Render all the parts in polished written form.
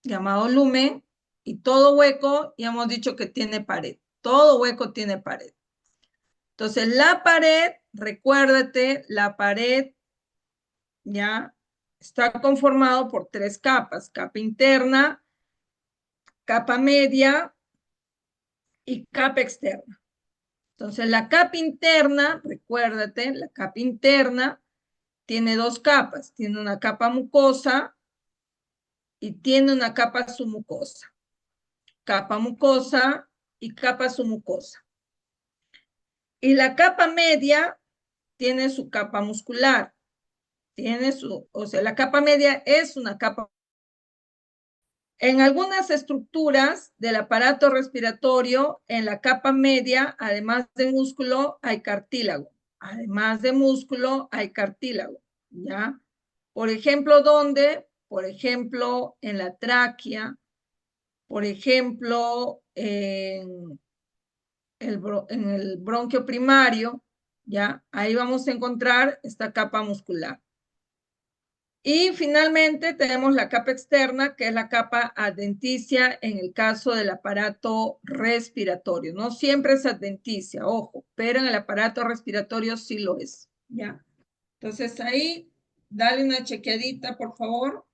llamado lumen, y todo hueco, ya hemos dicho que tiene pared. Todo hueco tiene pared. Entonces, la pared, recuérdate, la pared ya está conformado por tres capas: capa interna, capa media y capa externa. Entonces, la capa interna, recuérdate, la capa interna tiene dos capas. Tiene una capa mucosa y tiene una capa submucosa. Capa mucosa y capa submucosa. Y la capa media tiene su capa muscular. O sea, la capa media es una capa. En algunas estructuras del aparato respiratorio, en la capa media, además de músculo, hay cartílago. Además de músculo, hay cartílago, ¿ya? Por ejemplo, ¿dónde? Por ejemplo, en la tráquea, por ejemplo, en el bronquio primario, ¿ya? Ahí vamos a encontrar esta capa muscular. Y finalmente tenemos la capa externa, que es la capa adventicia en el caso del aparato respiratorio. No siempre es adventicia, ojo, pero en el aparato respiratorio sí lo es, ¿ya? Entonces ahí, dale una chequeadita, por favor.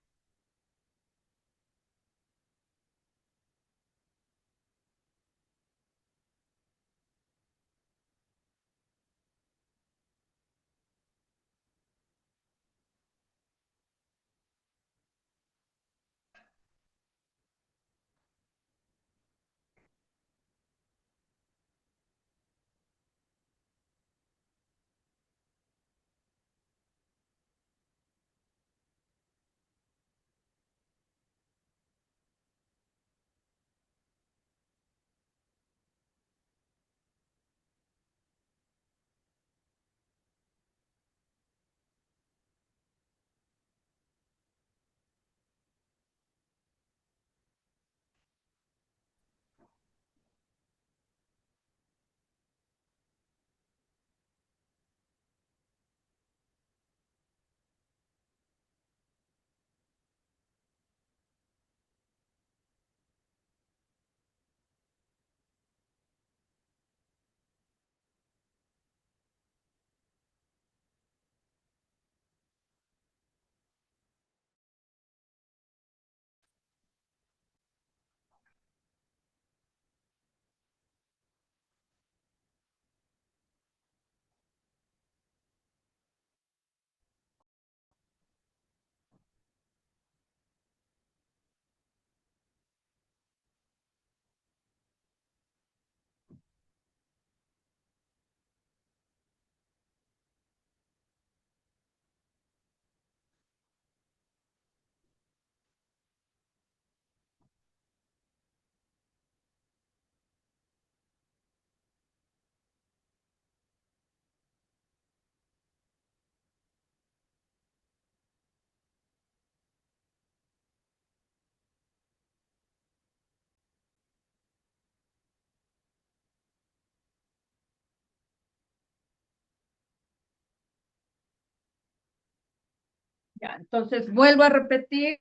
Ya, entonces vuelvo a repetir.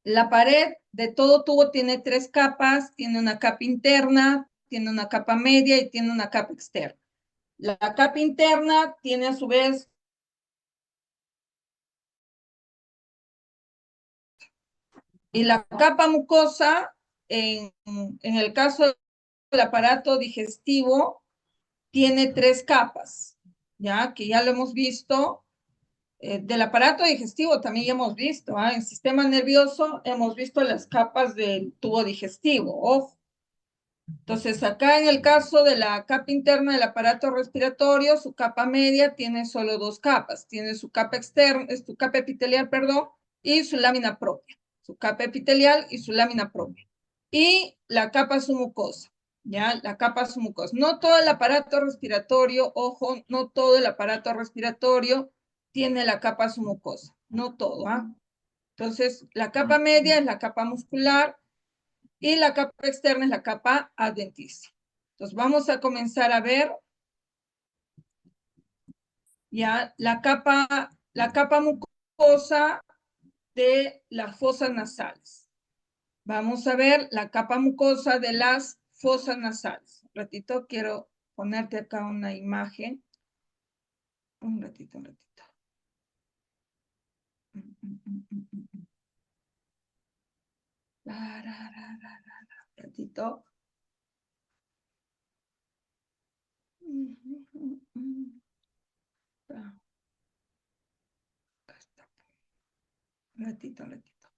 La pared de todo tubo tiene tres capas, tiene una capa interna, tiene una capa media y tiene una capa externa. La capa interna tiene a su vez, y la capa mucosa, en el caso del aparato digestivo, tiene tres capas, ya que ya lo hemos visto. Del aparato digestivo también ya hemos visto, ¿ah? En sistema nervioso hemos visto las capas del tubo digestivo, ojo. Entonces, acá en el caso de la capa interna del aparato respiratorio, su capa media tiene solo dos capas. Tiene su capa externa, su capa epitelial, perdón, y su lámina propia. Su capa epitelial y su lámina propia. Y la capa submucosa, ¿ya? La capa submucosa. No todo el aparato respiratorio, ojo, no todo el aparato respiratorio tiene la capa submucosa. No todo, ¿ah? Entonces, la capa media es la capa muscular, y la capa externa es la capa adventicia. Entonces vamos a comenzar a ver ya la capa mucosa de las fosas nasales. Vamos a ver la capa mucosa de las fosas nasales. Un ratito, quiero ponerte acá una imagen. Un ratito, un ratito. Un ratito. Acá está. Un ratito, un ratito.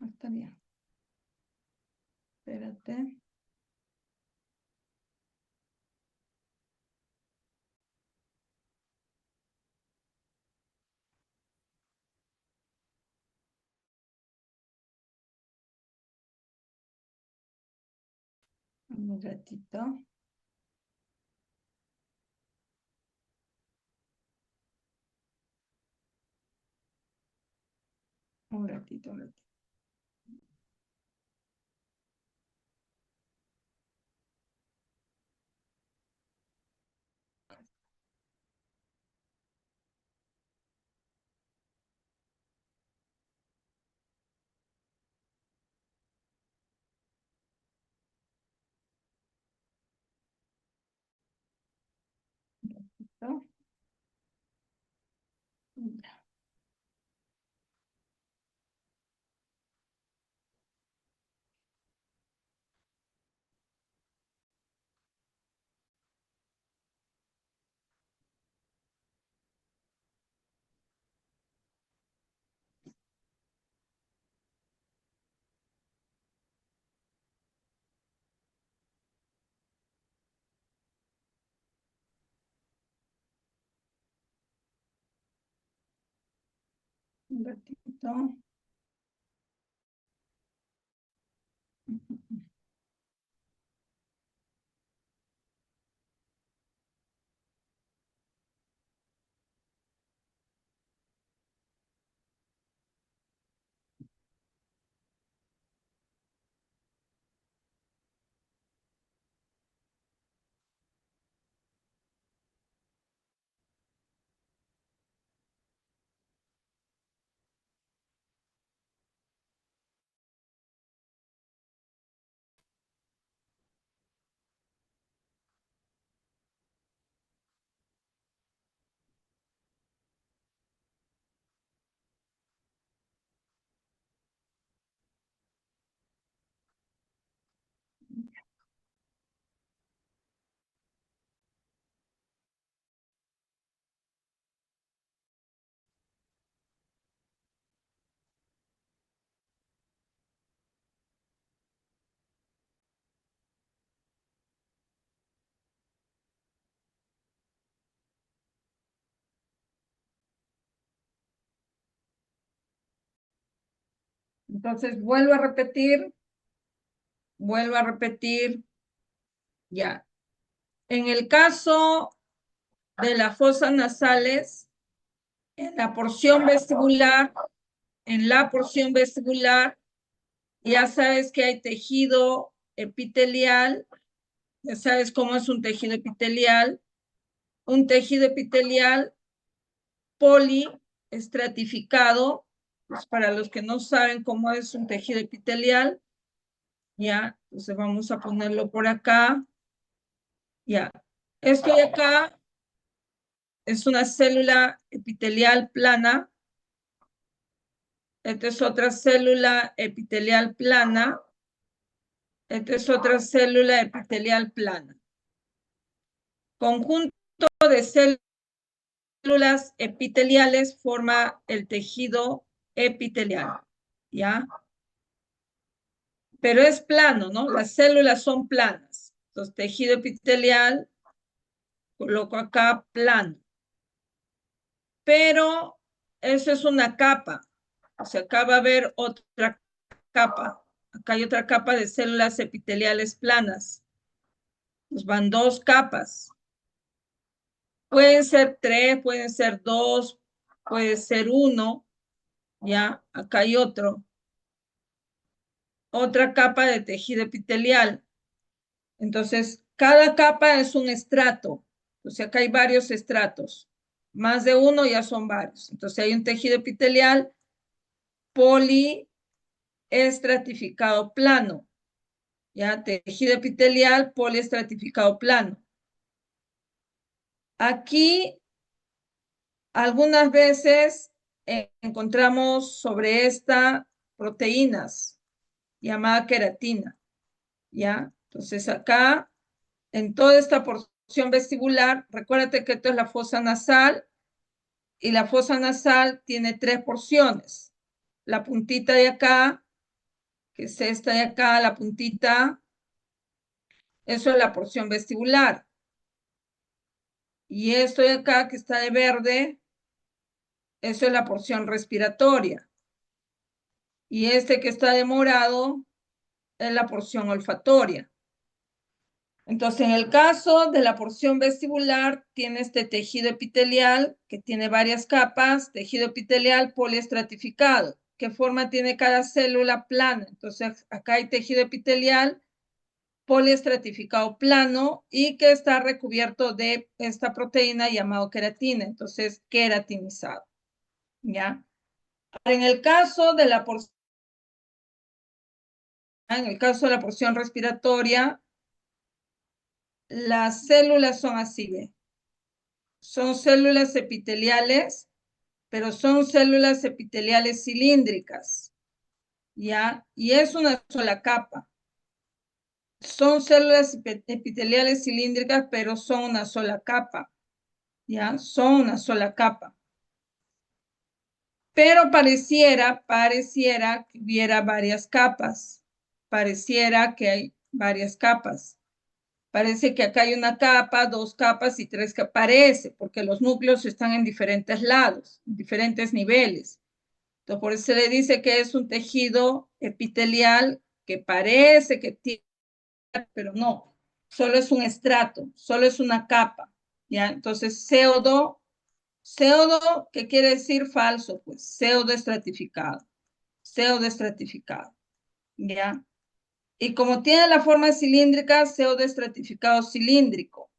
Está bien. Espérate. Un ratito. Un ratito, un ratito. ¿No? Un ratito. Entonces, vuelvo a repetir, ya. En el caso de las fosas nasales, en la porción vestibular, ya sabes que hay tejido epitelial, ya sabes cómo es un tejido epitelial poliestratificado, pues para los que no saben cómo es un tejido epitelial, ya, entonces vamos a ponerlo por acá, ya. Esto de acá es una célula epitelial plana, esta es otra célula epitelial plana, esta es otra célula epitelial plana. Conjunto de células epiteliales forma el tejido epitelial, ¿ya? Pero es plano, ¿no? Las células son planas. Entonces, tejido epitelial, coloco acá plano. Pero eso es una capa. O sea, acá va a haber otra capa. Acá hay otra capa de células epiteliales planas. Pues van dos capas. Pueden ser tres, pueden ser dos, puede ser uno. Ya, acá hay otra capa de tejido epitelial. Entonces, cada capa es un estrato. Entonces acá hay varios estratos. Más de uno ya son varios. Entonces hay un tejido epitelial poliestratificado plano. ¿Ya? Tejido epitelial poliestratificado plano. Aquí algunas veces encontramos sobre esta proteínas llamada queratina. ¿Ya? Entonces acá, en toda esta porción vestibular, recuérdate que esto es la fosa nasal y la fosa nasal tiene 3 porciones. La puntita de acá, que es esta de acá, la puntita, eso es la porción vestibular. Y esto de acá, que está de verde, eso es la porción respiratoria. Y este que está de morado es la porción olfatoria. Entonces, en el caso de la porción vestibular, tiene este tejido epitelial que tiene varias capas, tejido epitelial poliestratificado. ¿Qué forma tiene cada célula? Plana. Entonces, acá hay tejido epitelial poliestratificado plano y que está recubierto de esta proteína llamada queratina. Entonces, queratinizado. ¿Ya? En el caso de la porción, respiratoria, las células son así, ¿ve? Son células epiteliales, pero son células epiteliales cilíndricas, ¿ya? Y es una sola capa. Son células epiteliales cilíndricas, pero son una sola capa, ¿ya? Son una sola capa. Pero pareciera que hubiera varias capas. Pareciera que hay varias capas. Parece que acá hay una capa, 2 capas y 3 capas. Parece, porque los núcleos están en diferentes lados, en diferentes niveles. Entonces, por eso se le dice que es un tejido epitelial que parece que tiene, pero no. Solo es un estrato, solo es una capa. ¿Ya? Entonces, pseudo, ¿qué quiere decir falso? Pues pseudoestratificado. Pseudoestratificado. ¿Ya? Y como tiene la forma cilíndrica, pseudoestratificado cilíndrico,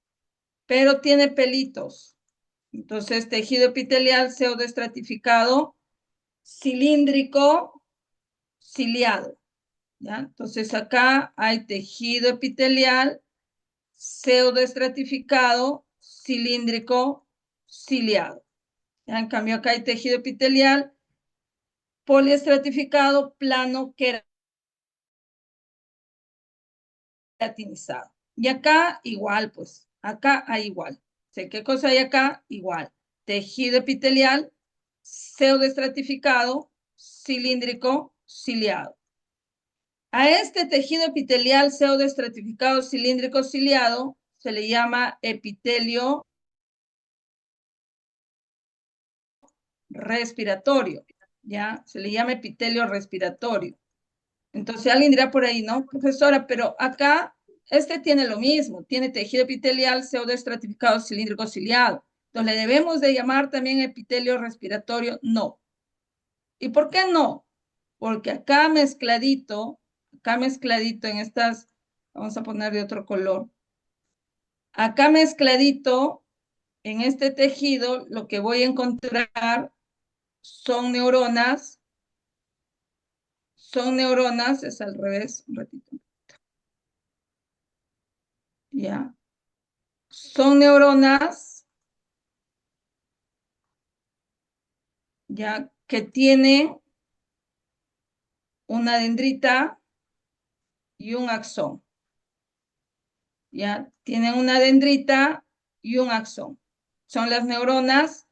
pero tiene pelitos. Entonces, tejido epitelial pseudoestratificado cilíndrico ciliado. ¿Ya? Entonces, acá hay tejido epitelial pseudoestratificado cilíndrico ciliado. ¿Ya? En cambio, acá hay tejido epitelial poliestratificado plano queratinizado. Y acá igual, pues, acá hay igual. ¿Qué cosa hay acá? Igual. Tejido epitelial pseudoestratificado cilíndrico ciliado. A este tejido epitelial pseudoestratificado cilíndrico ciliado se le llama epitelio respiratorio, ¿ya? Se le llama epitelio respiratorio. Entonces alguien dirá por ahí, ¿no, profesora? Pero acá este tiene lo mismo, tiene tejido epitelial pseudoestratificado cilíndrico ciliado. Entonces, ¿le debemos de llamar también epitelio respiratorio? No. ¿Y por qué no? Porque acá mezcladito en estas, vamos a poner de otro color, acá mezcladito en este tejido, lo que voy a encontrar son neuronas, es al revés, un ratito. Ya. Son neuronas, ya, que tienen una dendrita y un axón. Ya, tienen una dendrita y un axón. Son las neuronas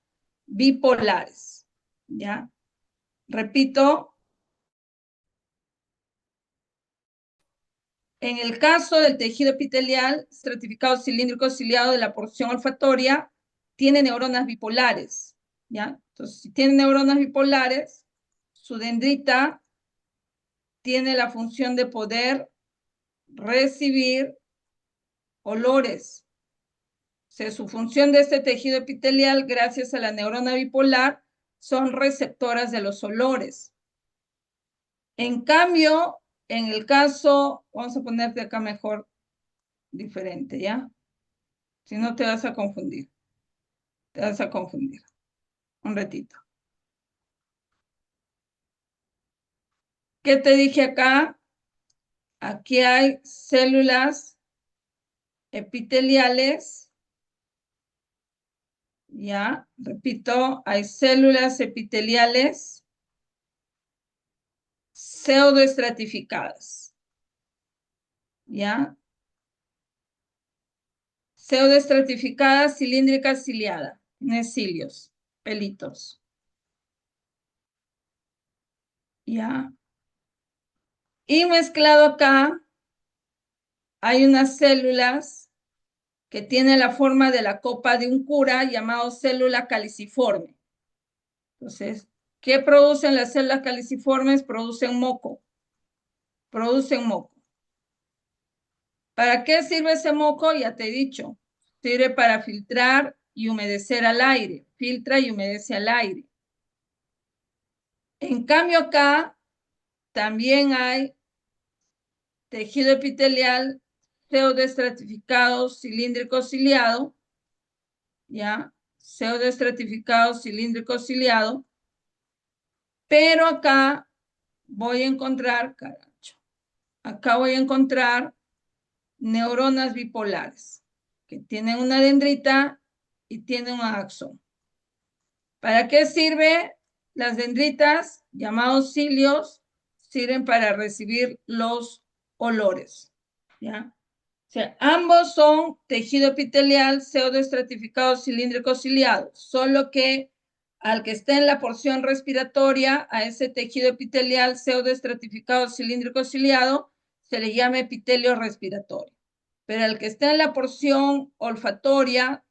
bipolares. Ya, repito, en el caso del tejido epitelial estratificado cilíndrico ciliado de la porción olfatoria, tiene neuronas bipolares. ¿Ya? Entonces, si tiene neuronas bipolares, su dendrita tiene la función de poder recibir olores. O sea, su función de este tejido epitelial, gracias a la neurona bipolar, son receptoras de los olores. En cambio, en el caso, vamos a ponerte acá mejor, diferente, ¿ya? Si no te vas a confundir. Te vas a confundir. Un ratito. ¿Qué te dije acá? Aquí hay células epiteliales. Ya, repito, hay células epiteliales pseudoestratificadas. ¿Ya? Pseudoestratificada, cilíndrica, ciliada. Tiene cilios, pelitos. ¿Ya? Y mezclado acá, hay unas células que tienen la forma de la copa de un cura, llamado célula caliciforme. Entonces, ¿qué producen las células caliciformes? Producen moco. Producen moco. ¿Para qué sirve ese moco? Ya te he dicho. Sirve para filtrar y humedecer al aire. Filtra y humedece al aire. En cambio acá también hay tejido epitelial pseudoestratificado cilíndrico ciliado, ¿ya? Pseudoestratificado cilíndrico ciliado, pero acá voy a encontrar, caracho, acá voy a encontrar neuronas bipolares, que tienen una dendrita y tienen un axón. ¿Para qué sirve? Las dendritas, llamados cilios, sirven para recibir los olores, ¿ya? O sea, ambos son tejido epitelial pseudoestratificado cilíndrico ciliado, solo que al que esté en la porción respiratoria, a ese tejido epitelial pseudoestratificado cilíndrico ciliado, se le llama epitelio respiratorio. Pero al que esté en la porción olfatoria,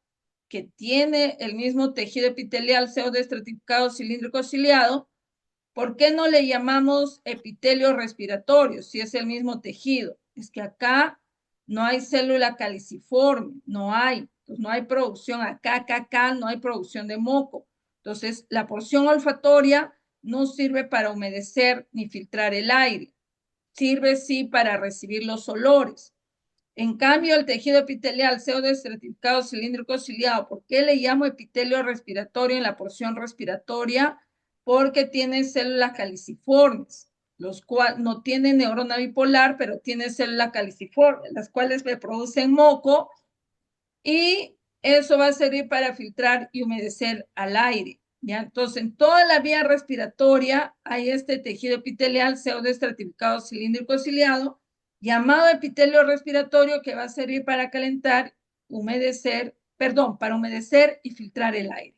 que tiene el mismo tejido epitelial pseudoestratificado cilíndrico ciliado, ¿por qué no le llamamos epitelio respiratorio si es el mismo tejido? Es que acá no hay célula caliciforme, no hay. Entonces no hay producción acá, no hay producción de moco. Entonces la porción olfatoria no sirve para humedecer ni filtrar el aire. Sirve sí para recibir los olores. En cambio, el tejido epitelial pseudoestratificado cilíndrico ciliado, ¿por qué le llamo epitelio respiratorio en la porción respiratoria? Porque tiene células caliciformes, los cuales no tienen neurona bipolar, pero tiene células caliciformes, las cuales me producen moco y eso va a servir para filtrar y humedecer al aire. ¿Ya? Entonces, en toda la vía respiratoria hay este tejido epitelial pseudoestratificado cilíndrico ciliado, llamado epitelio respiratorio, que va a servir para calentar, para humedecer y filtrar el aire.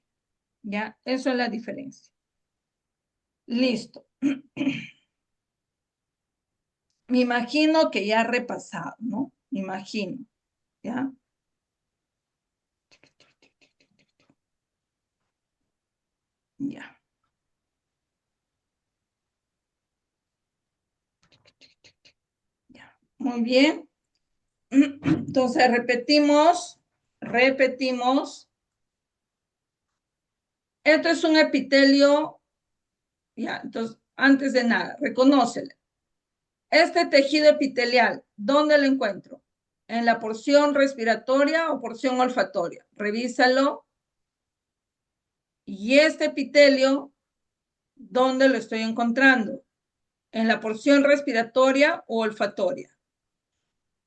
¿Ya? Eso es la diferencia. Listo. Me imagino que ya he repasado, ¿no? Me imagino, ¿ya? Ya. Ya. Muy bien. Entonces repetimos. Esto es un epitelio, ya, entonces, antes de nada, reconócelo. Este tejido epitelial, ¿dónde lo encuentro? ¿En la porción respiratoria o porción olfatoria? Revísalo. Y este epitelio, ¿dónde lo estoy encontrando? ¿En la porción respiratoria o olfatoria?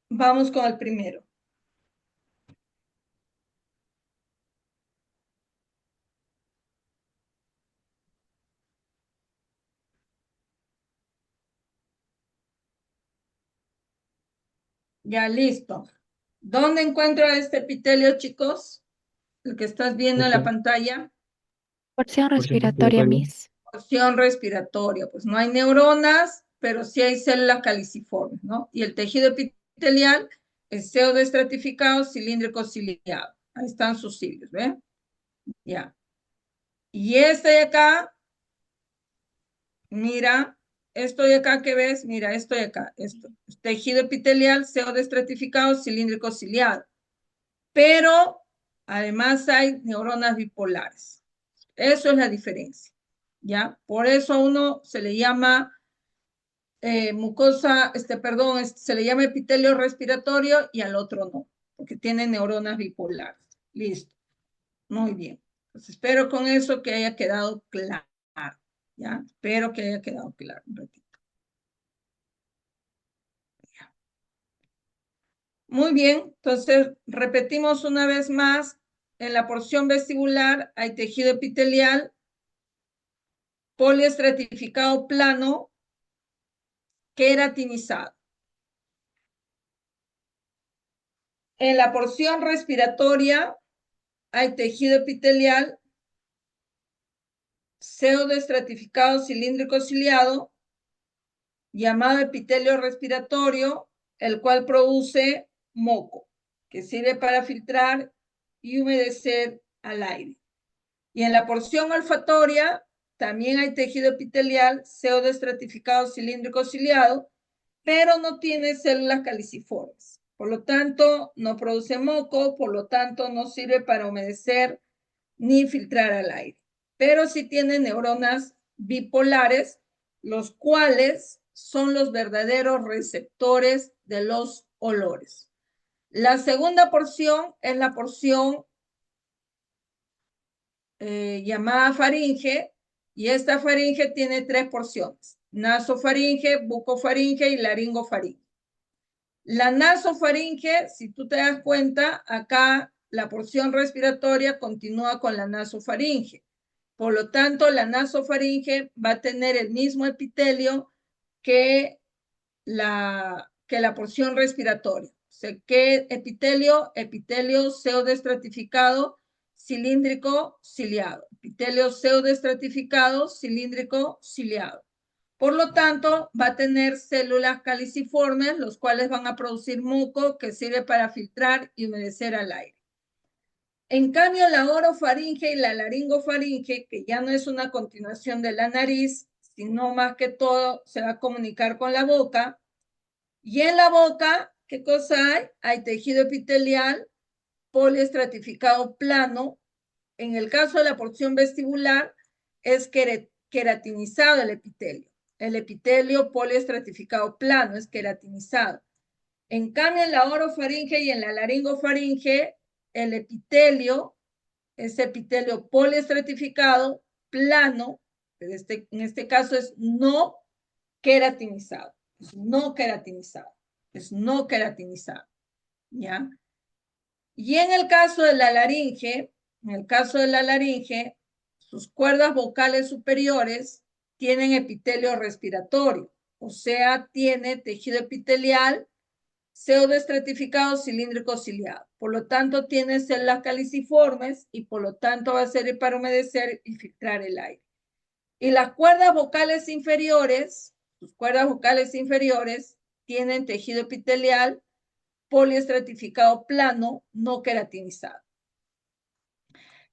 Vamos con el primero. Ya, listo. ¿Dónde encuentro este epitelio, chicos? El que estás viendo en la pantalla. Porción Porción respiratoria, respiratoria. Miss. Porción respiratoria, pues no hay neuronas, pero sí hay células caliciformes, ¿no? Y el tejido epitelial es pseudoestratificado, cilíndrico ciliado. Ahí están sus cilios, ¿ven? Ya. Y este de acá, mira, esto de acá que ves, mira, esto de acá, esto. Tejido epitelial, pseudoestratificado, cilíndrico ciliado. Pero además hay neuronas bipolares. Eso es la diferencia, ¿ya? Por eso a uno se le llama mucosa, se le llama epitelio respiratorio y al otro no, porque tiene neuronas bipolares. Listo. Muy bien. Pues espero con eso que haya quedado claro. ¿Ya? Espero que haya quedado claro un ratito. Muy bien, entonces repetimos una vez más. En la porción vestibular hay tejido epitelial, poliestratificado plano, queratinizado. En la porción respiratoria hay tejido epitelial, pseudoestratificado cilíndrico ciliado, llamado epitelio respiratorio, el cual produce moco, que sirve para filtrar y humedecer al aire. Y en la porción olfatoria también hay tejido epitelial pseudoestratificado cilíndrico ciliado, pero no tiene células caliciformes. Por lo tanto, no produce moco, por lo tanto, no sirve para humedecer ni filtrar al aire. Pero sí tiene neuronas bipolares, los cuales son los verdaderos receptores de los olores. La segunda porción es la porción llamada faringe, y esta faringe tiene tres porciones: nasofaringe, bucofaringe y laringofaringe. La nasofaringe, si tú te das cuenta, acá la porción respiratoria continúa con la nasofaringe. Por lo tanto, la nasofaringe va a tener el mismo epitelio que la porción respiratoria. O sea, ¿qué epitelio? Epitelio pseudoestratificado cilíndrico ciliado. Epitelio pseudoestratificado cilíndrico ciliado. Por lo tanto, va a tener células caliciformes, los cuales van a producir muco que sirve para filtrar y humedecer al aire. En cambio, la orofaringe y la laringofaringe, que ya no es una continuación de la nariz, sino más que todo se va a comunicar con la boca. Y en la boca, ¿qué cosa hay? Hay tejido epitelial poliestratificado plano. En el caso de la porción vestibular, es queratinizado el epitelio. El epitelio poliestratificado plano es queratinizado. En cambio, en la orofaringe y en la laringofaringe, el epitelio es epitelio poliestratificado plano, en este caso es no queratinizado. Es no queratinizado. Es no queratinizado. ¿Ya? Y en el caso de la laringe, sus cuerdas vocales superiores tienen epitelio respiratorio, o sea, tiene tejido epitelial pseudoestratificado cilíndrico ciliado. Por lo tanto, tiene células caliciformes y por lo tanto va a servir para humedecer y filtrar el aire. Y las cuerdas vocales inferiores, sus cuerdas vocales inferiores, tienen tejido epitelial poliestratificado plano, no queratinizado.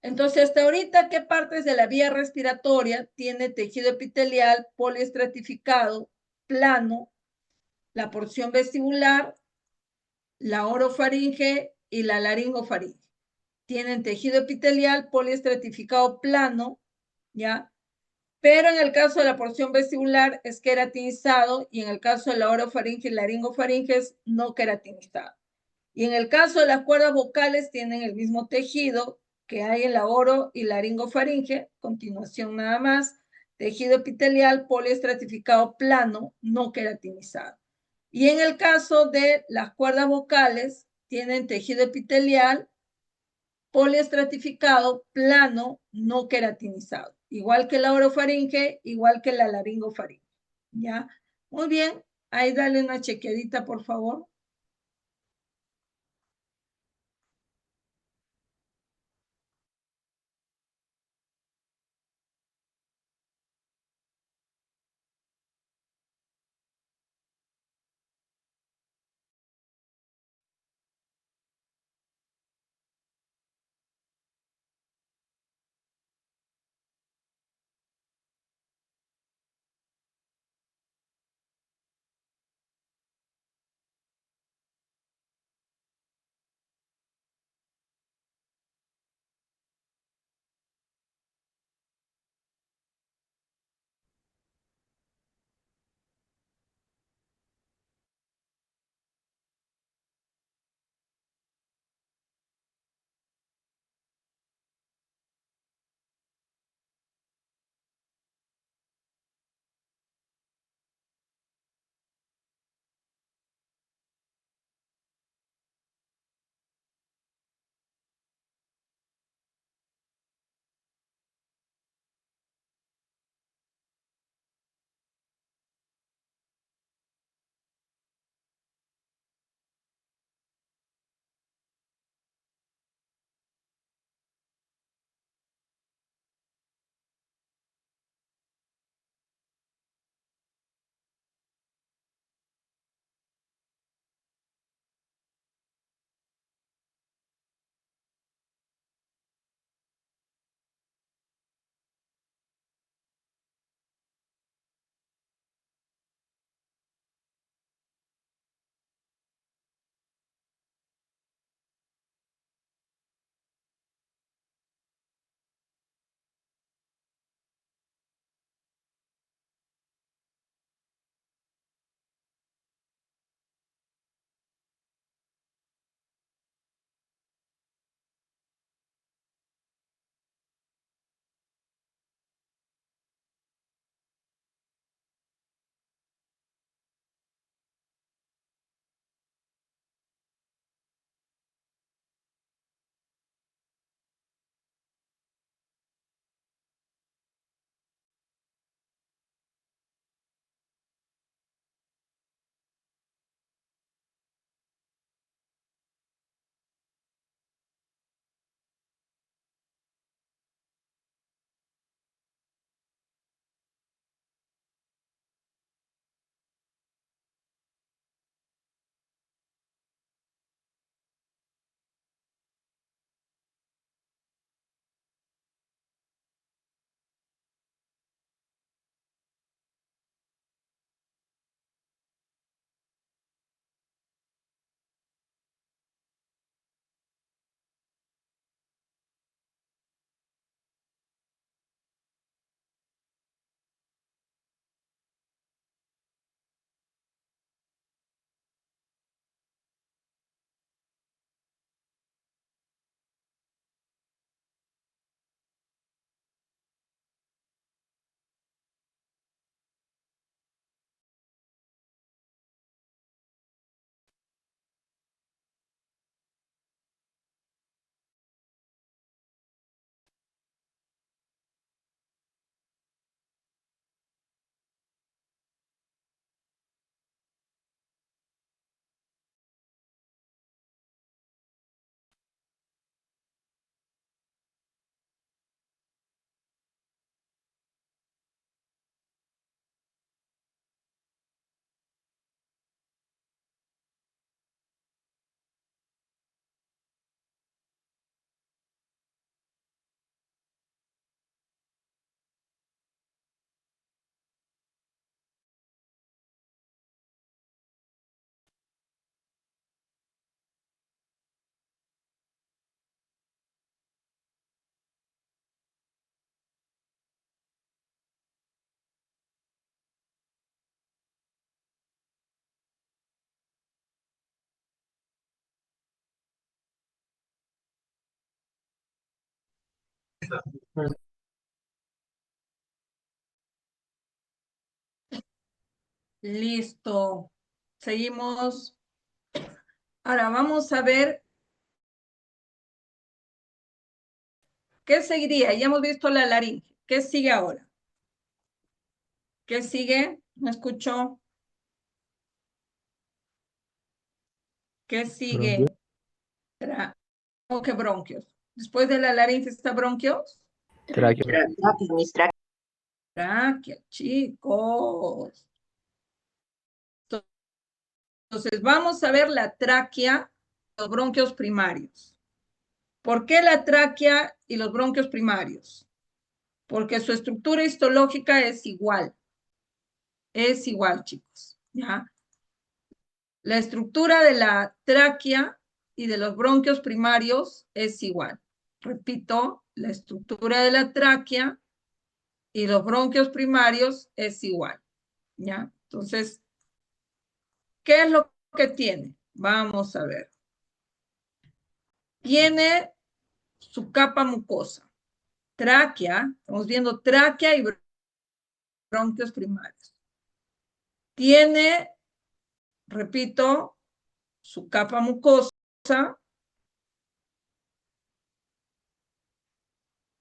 Entonces, hasta ahorita, ¿qué partes de la vía respiratoria tiene tejido epitelial poliestratificado plano? La porción vestibular, la orofaringe y la laringofaringe. Tienen tejido epitelial poliestratificado plano, ¿ya? Pero en el caso de la porción vestibular es queratinizado, y en el caso de la orofaringe y laringofaringe es no queratinizado. Y en el caso de las cuerdas vocales tienen el mismo tejido que hay en la oro y laringofaringe, continuación nada más, tejido epitelial poliestratificado plano, no queratinizado. Y en el caso de las cuerdas vocales, tienen tejido epitelial poliestratificado plano, no queratinizado. Igual que la orofaringe, igual que la laringofaringe. ¿Ya? Muy bien. Ahí dale una chequeadita, por favor. Listo. Seguimos. Ahora vamos a ver qué seguiría. Ya hemos visto la laringe. ¿Qué sigue ahora? ¿Qué sigue? ¿Me escuchó? ¿Qué sigue? ¿Cómo que bronquios? Después de la laringe está bronquios. Tráquea. Tráquea, chicos. Entonces, vamos a ver la tráquea, los bronquios primarios. ¿Por qué la tráquea y los bronquios primarios? Porque su estructura histológica es igual. Es igual, chicos. ¿Ya? La estructura de la tráquea y de los bronquios primarios es igual. Repito, la estructura de la tráquea y los bronquios primarios es igual. ¿Ya? Entonces, ¿qué es lo que tiene? Vamos a ver. Tiene su capa mucosa. Tráquea, estamos viendo tráquea y bronquios primarios. Tiene, repito, su capa mucosa.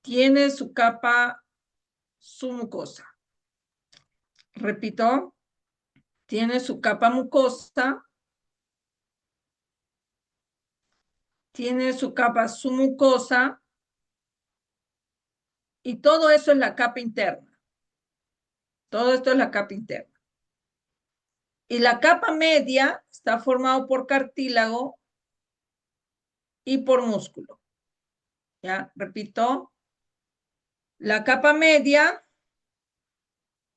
Tiene su capa submucosa. Repito, tiene su capa mucosa. Tiene su capa submucosa. Y todo eso es la capa interna. Todo esto es la capa interna. Y la capa media está formada por cartílago y por músculo. ¿Ya? Repito, la capa media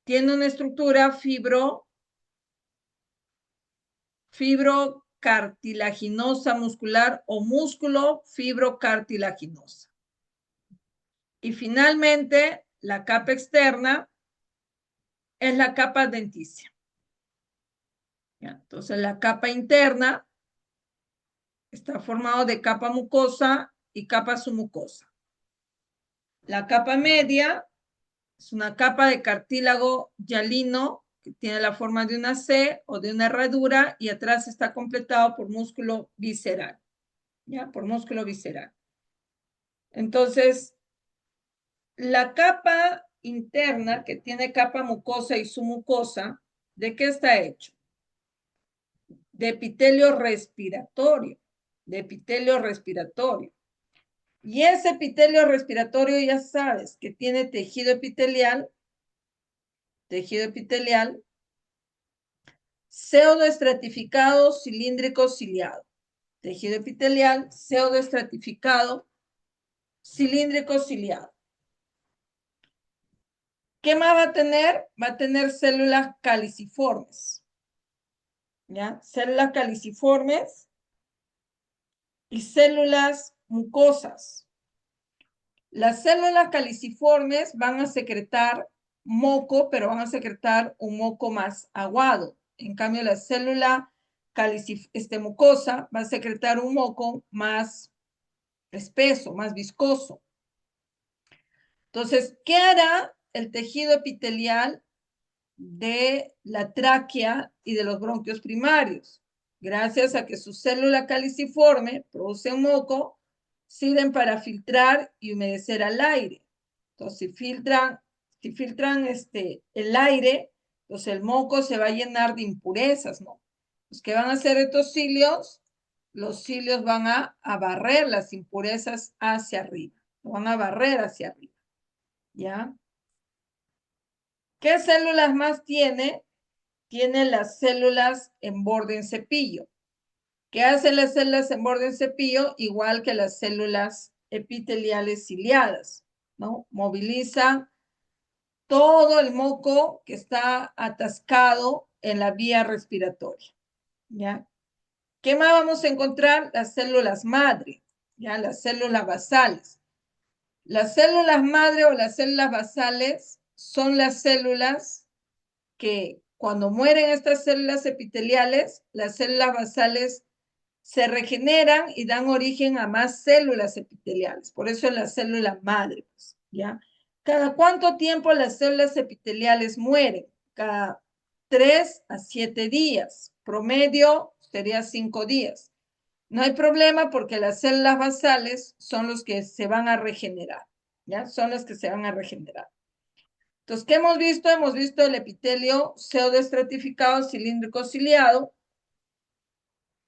tiene una estructura fibrocartilaginosa muscular o músculo fibrocartilaginosa. Y finalmente, la capa externa es la capa denticia. ¿Ya? Entonces, la capa interna está formada de capa mucosa y capa submucosa. La capa media es una capa de cartílago hialino que tiene la forma de una C o de una herradura y atrás está completado por músculo visceral. ¿Ya? Por músculo visceral. Entonces, la capa interna que tiene capa mucosa y submucosa, ¿de qué está hecho? De epitelio respiratorio, de epitelio respiratorio. Y ese epitelio respiratorio ya sabes que tiene tejido epitelial, pseudoestratificado, cilíndrico, ciliado. Tejido epitelial, pseudoestratificado, cilíndrico, ciliado. ¿Qué más va a tener? Va a tener células caliciformes. ¿Ya? Células caliciformes y células mucosas. Las células caliciformes van a secretar moco, pero van a secretar un moco más aguado. En cambio, la célula mucosa va a secretar un moco más espeso, más viscoso. Entonces, ¿qué hará el tejido epitelial de la tráquea y de los bronquios primarios? Gracias a que su célula caliciforme produce un moco, sirven para filtrar y humedecer al aire. Entonces, si filtran el aire, entonces el moco se va a llenar de impurezas, ¿no? Pues, ¿qué van a hacer estos cilios? Los cilios van a barrer las impurezas hacia arriba. Lo van a barrer hacia arriba. ¿Ya? ¿Qué células más tiene? Tiene las células en borde en cepillo. ¿Qué hacen las células en borde en cepillo? Igual que las células epiteliales ciliadas, ¿no? Movilizan todo el moco que está atascado en la vía respiratoria, ¿ya? ¿Qué más vamos a encontrar? Las células madre, ¿ya? Las células basales. Las células madre o las células basales son las células que cuando mueren estas células epiteliales, las células basales se regeneran y dan origen a más células epiteliales. Por eso es la célula madre. Pues, ¿ya? ¿Cada cuánto tiempo las células epiteliales mueren? Cada 3 a 7 días. Promedio sería 5 días. No hay problema porque las células basales son los que se van a regenerar, ¿ya? Son las que se van a regenerar. Entonces, ¿qué hemos visto? Hemos visto el epitelio pseudoestratificado cilíndrico ciliado.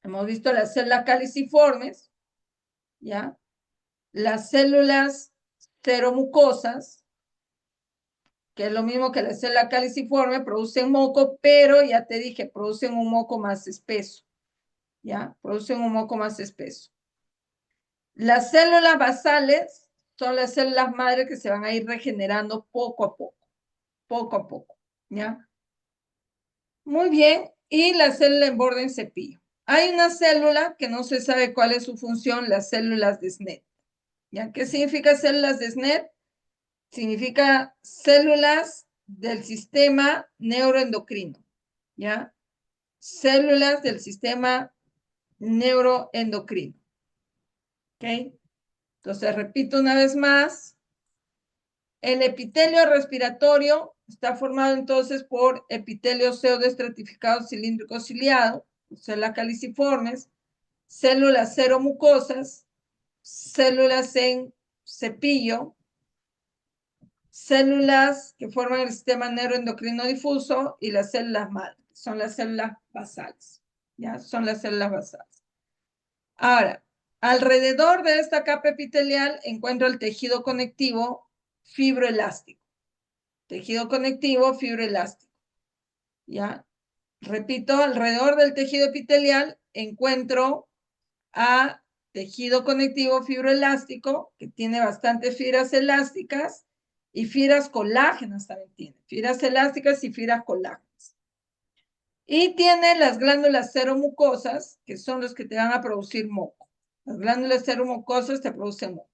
Hemos visto las células caliciformes, ¿ya? Las células seromucosas, que es lo mismo que la célula caliciforme, producen moco, pero ya te dije, producen un moco más espeso, ¿ya? Producen un moco más espeso. Las células basales son las células madre que se van a ir regenerando poco a poco, ¿ya? Muy bien, y la célula en borde en cepillo. Hay una célula que no se sabe cuál es su función, las células de SNET, ¿ya? ¿Qué significa células de SNET? Significa células del sistema neuroendocrino, ¿ya? Células del sistema neuroendocrino, ¿ok? Entonces, repito una vez más, el epitelio respiratorio está formado entonces por epitelio pseudoestratificado cilíndrico ciliado, células caliciformes, células seromucosas, células en cepillo, células que forman el sistema neuroendocrino difuso y las células madre, son las células basales, ¿ya? Son las células basales. Ahora, alrededor de esta capa epitelial encuentro el tejido conectivo fibroelástico. Tejido conectivo fibroelástico, ¿ya? Repito, alrededor del tejido epitelial encuentro a tejido conectivo fibroelástico, que tiene bastantes fibras elásticas y fibras colágenas también tiene. Fibras elásticas y fibras colágenas. Y tiene las glándulas seromucosas, que son los que te van a producir moco. Las glándulas seromucosas te producen moco.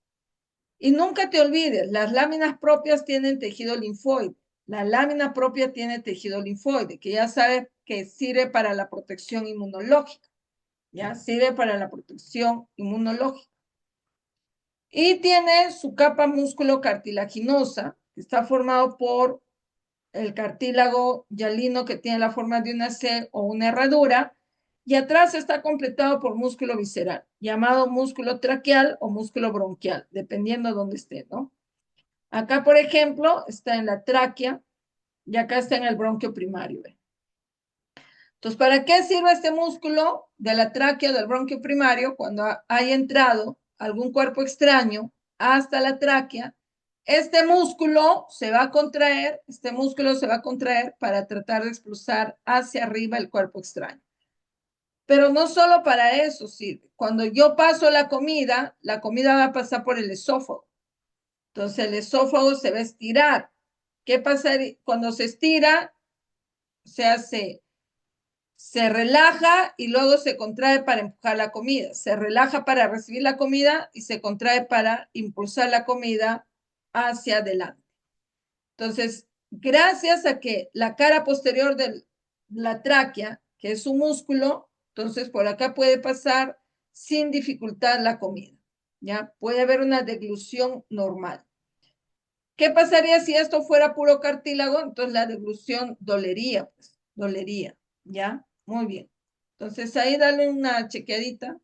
Y nunca te olvides, las láminas propias tienen tejido linfoide. La lámina propia tiene tejido linfoide, que ya sabes que sirve para la protección inmunológica. ¿Ya? Sirve para la protección inmunológica. Y tiene su capa músculo cartilaginosa, que está formado por el cartílago hialino que tiene la forma de una C o una herradura, y atrás está completado por músculo visceral, llamado músculo traqueal o músculo bronquial, dependiendo de dónde esté, ¿no? Acá, por ejemplo, está en la tráquea y acá está en el bronquio primario. ¿Ve? Entonces, ¿para qué sirve este músculo de la tráquea o del bronquio primario cuando haya entrado algún cuerpo extraño hasta la tráquea? Este músculo se va a contraer, para tratar de expulsar hacia arriba el cuerpo extraño. Pero no solo para eso sirve. Cuando yo paso la comida va a pasar por el esófago. Entonces el esófago se va a estirar. ¿Qué pasa cuando se estira? Se hace, se relaja y luego se contrae para empujar la comida. Se relaja para recibir la comida y se contrae para impulsar la comida hacia adelante. Entonces, gracias a que la cara posterior de la tráquea, que es un músculo, entonces por acá puede pasar sin dificultad la comida. ¿Ya? Puede haber una deglución normal. ¿Qué pasaría si esto fuera puro cartílago? Entonces la deglución dolería, pues, dolería, ¿ya? Muy bien. Entonces ahí dale una chequeadita.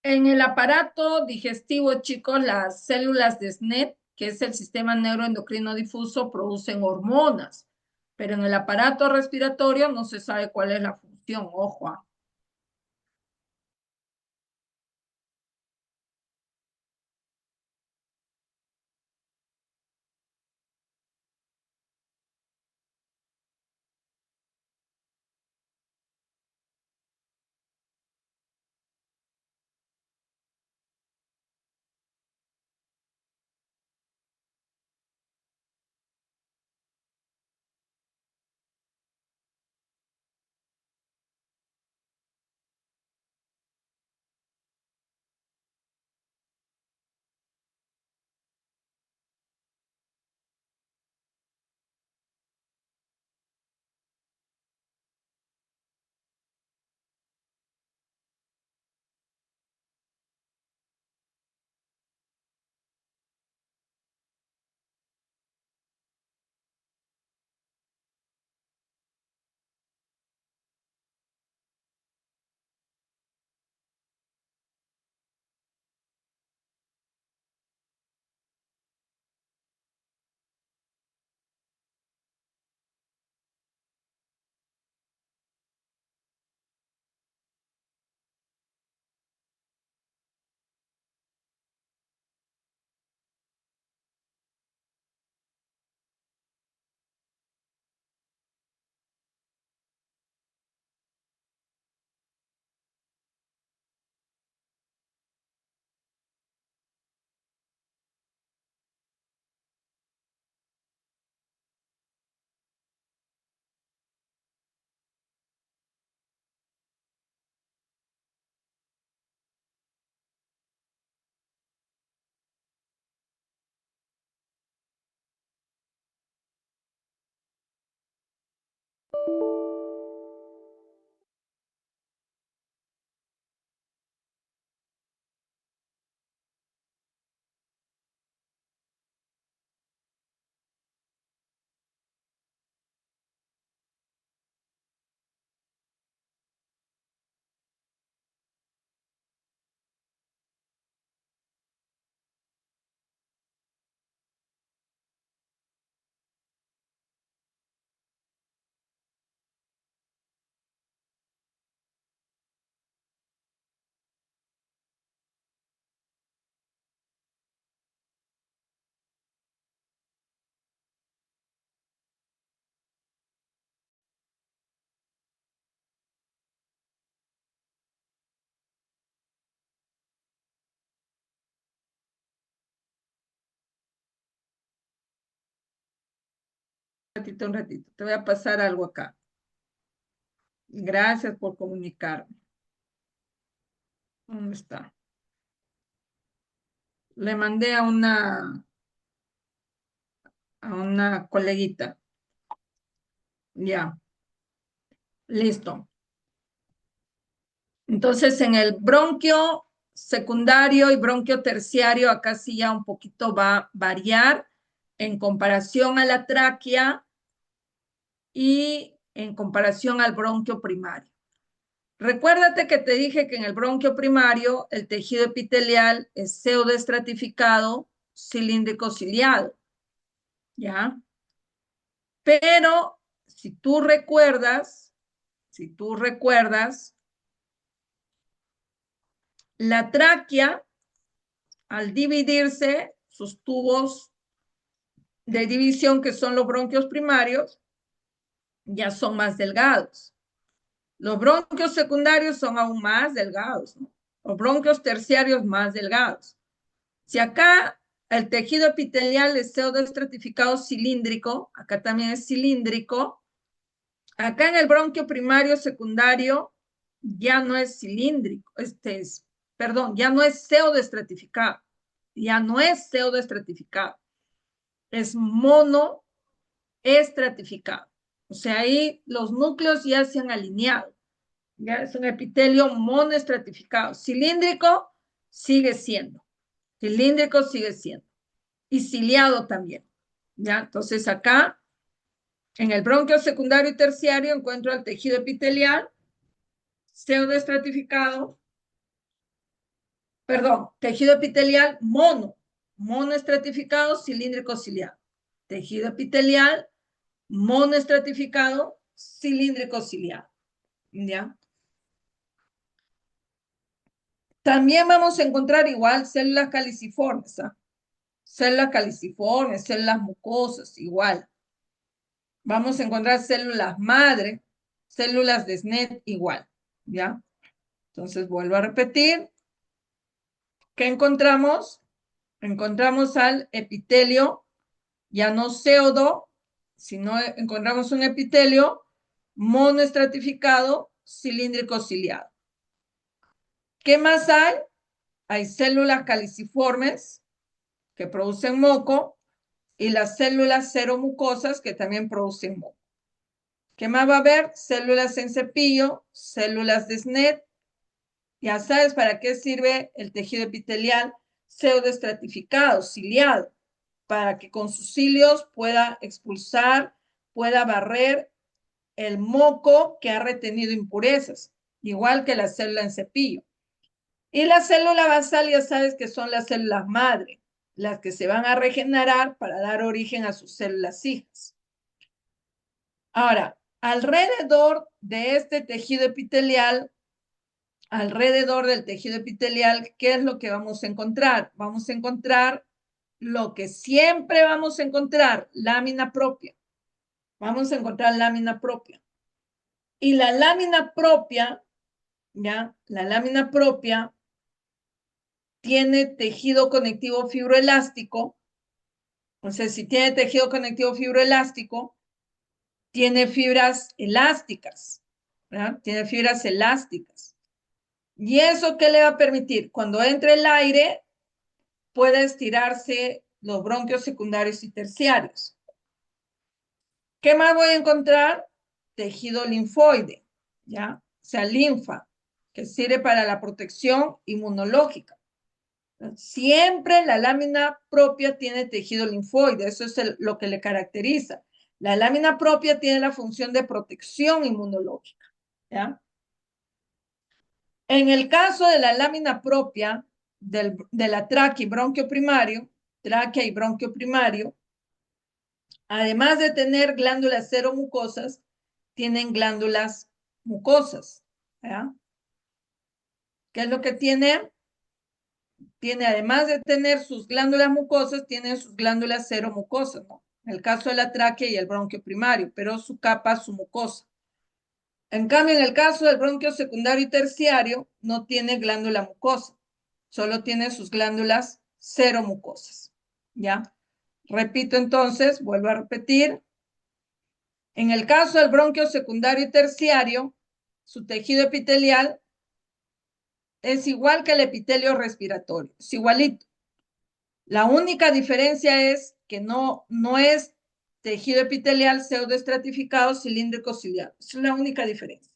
En el aparato digestivo, chicos, las células de SNET, que es el sistema neuroendocrino difuso, producen hormonas, pero en el aparato respiratorio no se sabe cuál es la función, ojo. Un ratito. Te voy a pasar algo acá. Gracias por comunicarme. ¿Dónde está? Le mandé a una coleguita. Ya, listo. Entonces, en el bronquio secundario y bronquio terciario, acá sí ya un poquito va a variar en comparación a la tráquea y en comparación al bronquio primario. Recuérdate que te dije que en el bronquio primario el tejido epitelial es pseudoestratificado, cilíndrico ciliado, ¿ya? Pero si tú recuerdas, la tráquea, al dividirse, sus tubos de división, que son los bronquios primarios, ya son más delgados. Los bronquios secundarios son aún más delgados, ¿no? Los bronquios terciarios más delgados. Si acá el tejido epitelial es pseudoestratificado cilíndrico, acá también es cilíndrico, acá en el bronquio primario secundario ya no es cilíndrico, perdón, ya no es pseudoestratificado, ya no es pseudoestratificado, es monoestratificado. O sea, ahí los núcleos ya se han alineado. Ya es un epitelio monoestratificado. Cilíndrico sigue siendo. Cilíndrico sigue siendo. Y ciliado también. ¿Ya? Entonces acá, en el bronquio secundario y terciario, encuentro el tejido epitelial pseudoestratificado, perdón, tejido epitelial monoestratificado, cilíndrico ciliado. Tejido epitelial monoestratificado, cilíndrico ciliado. ¿Ya? También vamos a encontrar igual células caliciformes, ¿ah? Células caliciformes, células mucosas, igual. Vamos a encontrar células madre, células de SNET, igual, ¿ya? Entonces, vuelvo a repetir. ¿Qué encontramos? Encontramos al epitelio, ya no pseudo, sino encontramos un epitelio monoestratificado, cilíndrico ciliado. ¿Qué más hay? Hay células caliciformes que producen moco y las células seromucosas que también producen moco. ¿Qué más va a haber? Células en cepillo, células de SNET. Ya sabes para qué sirve el tejido epitelial pseudoestratificado, ciliado, para que con sus cilios pueda expulsar, pueda barrer el moco que ha retenido impurezas, igual que la célula en cepillo. Y la célula basal ya sabes que son las células madre, las que se van a regenerar para dar origen a sus células hijas. Ahora, alrededor de este tejido epitelial, alrededor del tejido epitelial, ¿qué es lo que vamos a encontrar? Vamos a encontrar lo que siempre vamos a encontrar, lámina propia. Vamos a encontrar lámina propia. Y la lámina propia, ¿ya? La lámina propia tiene tejido conectivo fibroelástico. Entonces, si tiene tejido conectivo fibroelástico, tiene fibras elásticas, ¿verdad? Tiene fibras elásticas. ¿Y eso qué le va a permitir? Cuando entre el aire, puede estirarse los bronquios secundarios y terciarios. ¿Qué más voy a encontrar? tejido linfoide, ¿ya? O sea, linfa, que sirve para la protección inmunológica. Siempre la lámina propia tiene tejido linfoide, eso es lo que le caracteriza. La lámina propia tiene la función de protección inmunológica, ¿ya? En el caso de la lámina propia de la tráquea y bronquio primario, además de tener glándulas seromucosas, tienen glándulas mucosas, ¿ya? ¿Qué es lo que tiene? Tiene, además de tener sus glándulas mucosas, tiene sus glándulas seromucosas, ¿no? En el caso de la tráquea y el bronquio primario, pero su capa, su mucosa. En cambio, en el caso del bronquio secundario y terciario, no tiene glándula mucosa, solo tiene sus glándulas seromucosas, ¿ya? Repito entonces, vuelvo a repetir. En el caso del bronquio secundario y terciario, su tejido epitelial es igual que el epitelio respiratorio, es igualito. La única diferencia es que no es tejido epitelial pseudoestratificado cilíndrico ciliado. Esa es la única diferencia.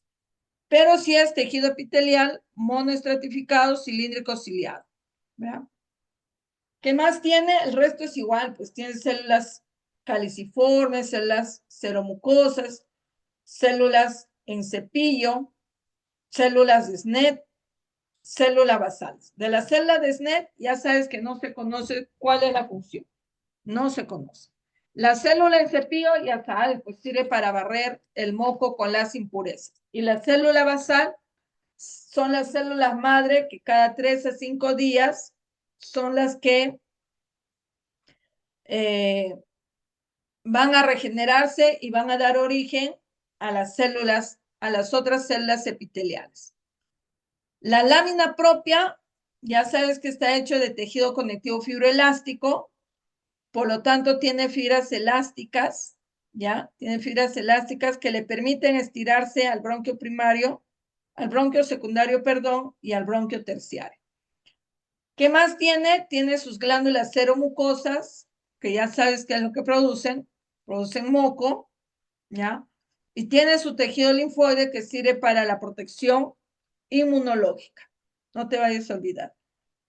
Pero sí es tejido epitelial monoestratificado cilíndrico ciliado. ¿Verdad? ¿Qué más tiene? El resto es igual, pues tiene células caliciformes, células seromucosas, células en cepillo, células de SNET, célula basal. De la célula de SNET ya sabes que no se conoce cuál es la función. No se conoce. La célula en cepillo ya sabes, pues sirve para barrer el moco con las impurezas. Y la célula basal son las células madre que cada 3 a 5 días son las que van a regenerarse y van a dar origen a las células, a las otras células epiteliales. La lámina propia, ya sabes que está hecho de tejido conectivo fibroelástico, por lo tanto tiene fibras elásticas, ¿ya? Tiene fibras elásticas que le permiten estirarse al bronquio primario, al bronquio secundario, perdón, y al bronquio terciario. ¿Qué más tiene? Tiene sus glándulas seromucosas, que ya sabes qué es lo que producen moco, ¿ya? Y tiene su tejido linfoide que sirve para la protección inmunológica. No te vayas a olvidar.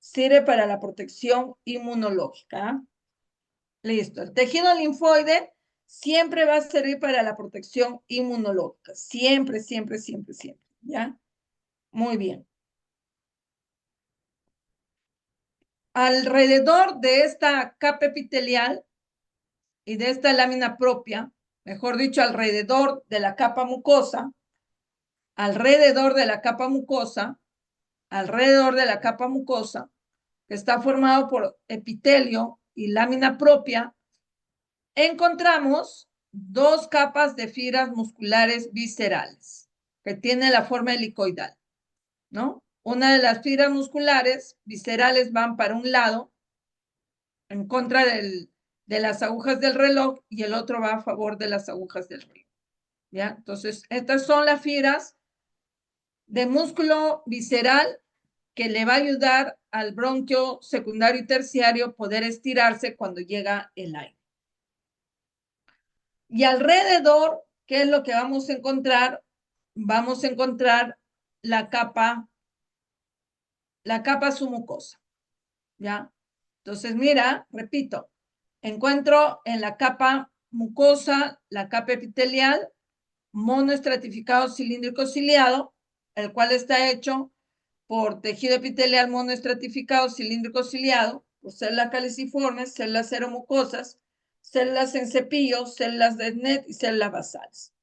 Sirve para la protección inmunológica. ¿Eh? Listo. El tejido linfoide siempre va a servir para la protección inmunológica. Siempre, siempre, siempre, siempre. ¿Ya? Muy bien. Alrededor de esta capa epitelial y de esta lámina propia, mejor dicho, alrededor de la capa mucosa, que está formado por epitelio y lámina propia, encontramos dos capas de fibras musculares viscerales que tienen la forma helicoidal, ¿no? Una de las fibras musculares viscerales van para un lado en contra de las agujas del reloj y el otro va a favor de las agujas del reloj. ¿Ya? Entonces, estas son las fibras de músculo visceral que le va a ayudar al bronquio secundario y terciario poder estirarse cuando llega el aire. Y alrededor, ¿qué es lo que vamos a encontrar? Vamos a encontrar la capa submucosa, ¿ya? Entonces, mira, repito, encuentro en la capa mucosa, la capa epitelial, monoestratificado cilíndrico ciliado, el cual está hecho por tejido epitelial monoestratificado cilíndrico ciliado, por células caliciformes, células seromucosas, células en cepillo, células de SNET y células basales.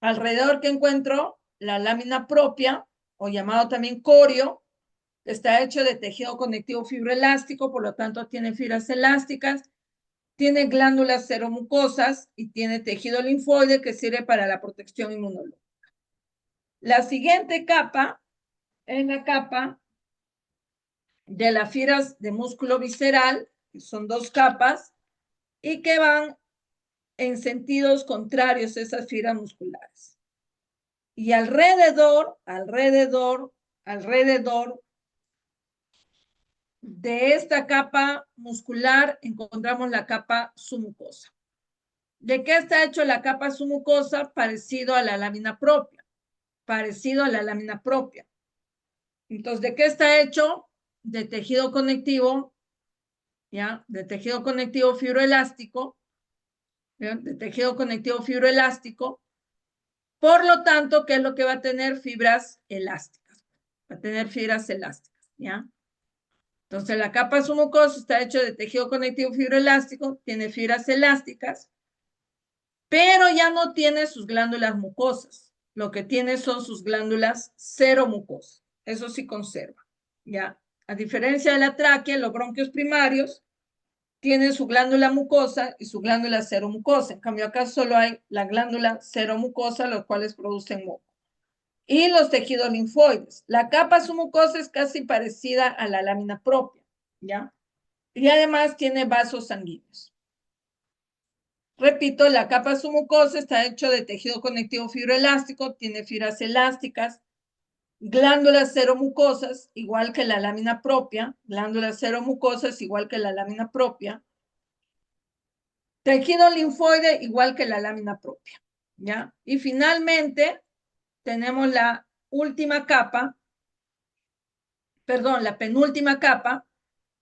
Alrededor que encuentro la lámina propia, o llamado también corio, está hecho de tejido conectivo fibroelástico, por lo tanto tiene fibras elásticas, tiene glándulas seromucosas y tiene tejido linfoide que sirve para la protección inmunológica. La siguiente capa es la capa de las fibras de músculo visceral, que son dos capas, y que van en sentidos contrarios a esas fibras musculares. Y alrededor de esta capa muscular encontramos la capa submucosa. ¿De qué está hecho la capa submucosa? Parecido a la lámina propia. Parecido a la lámina propia. Entonces, ¿de qué está hecho? De tejido conectivo, ¿ya? De tejido conectivo fibroelástico, ¿ya? De tejido conectivo fibroelástico. Por lo tanto, ¿qué es lo que va a tener? Fibras elásticas. Va a tener fibras elásticas, ¿ya? Entonces, la capa submucosa está hecha de tejido conectivo fibroelástico, tiene fibras elásticas, pero ya no tiene sus glándulas mucosas. Lo que tiene son sus glándulas seromucosas. Eso sí conserva, ¿ya? A diferencia de la tráquea, los bronquios primarios tienen su glándula mucosa y su glándula seromucosa. En cambio, acá solo hay la glándula seromucosa, los cuales producen moco. Y los tejidos linfoides. La capa submucosa es casi parecida a la lámina propia, ¿ya? Y además tiene vasos sanguíneos. Repito, la capa submucosa está hecho de tejido conectivo fibroelástico, tiene fibras elásticas, glándulas seromucosas, igual que la lámina propia, glándulas seromucosas, igual que la lámina propia, tejido linfoide, igual que la lámina propia, ¿ya? Y finalmente tenemos la última capa, perdón, la penúltima capa,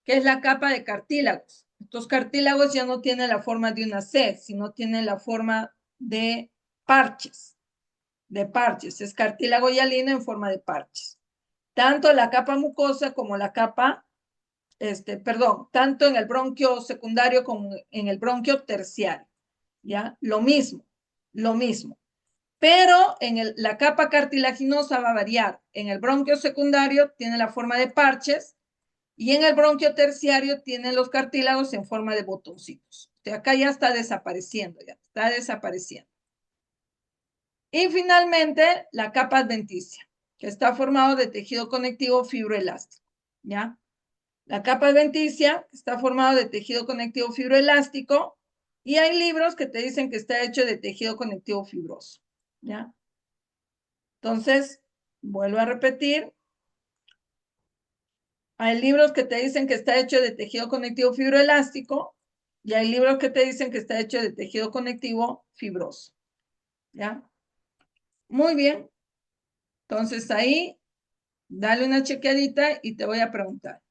que es la capa de cartílagos. Estos cartílagos ya no tienen la forma de una C, sino tienen la forma de parches, es cartílago hialino en forma de parches. Tanto la capa mucosa como la capa, tanto en el bronquio secundario como en el bronquio terciario, ¿ya? Lo mismo, lo mismo. Pero en la capa cartilaginosa va a variar. En el bronquio secundario tiene la forma de parches y en el bronquio terciario tienen los cartílagos en forma de botoncitos. O sea, acá ya está desapareciendo, ya está desapareciendo. Y finalmente, la capa adventicia, que está formado de tejido conectivo fibroelástico, ¿ya? La capa adventicia está formado de tejido conectivo fibroelástico y hay libros que te dicen que está hecho de tejido conectivo fibroso, ¿ya? Entonces, vuelvo a repetir, hay libros que te dicen que está hecho de tejido conectivo fibroelástico y hay libros que te dicen que está hecho de tejido conectivo fibroso, ¿ya? Muy bien, entonces ahí dale una chequeadita y te voy a preguntar.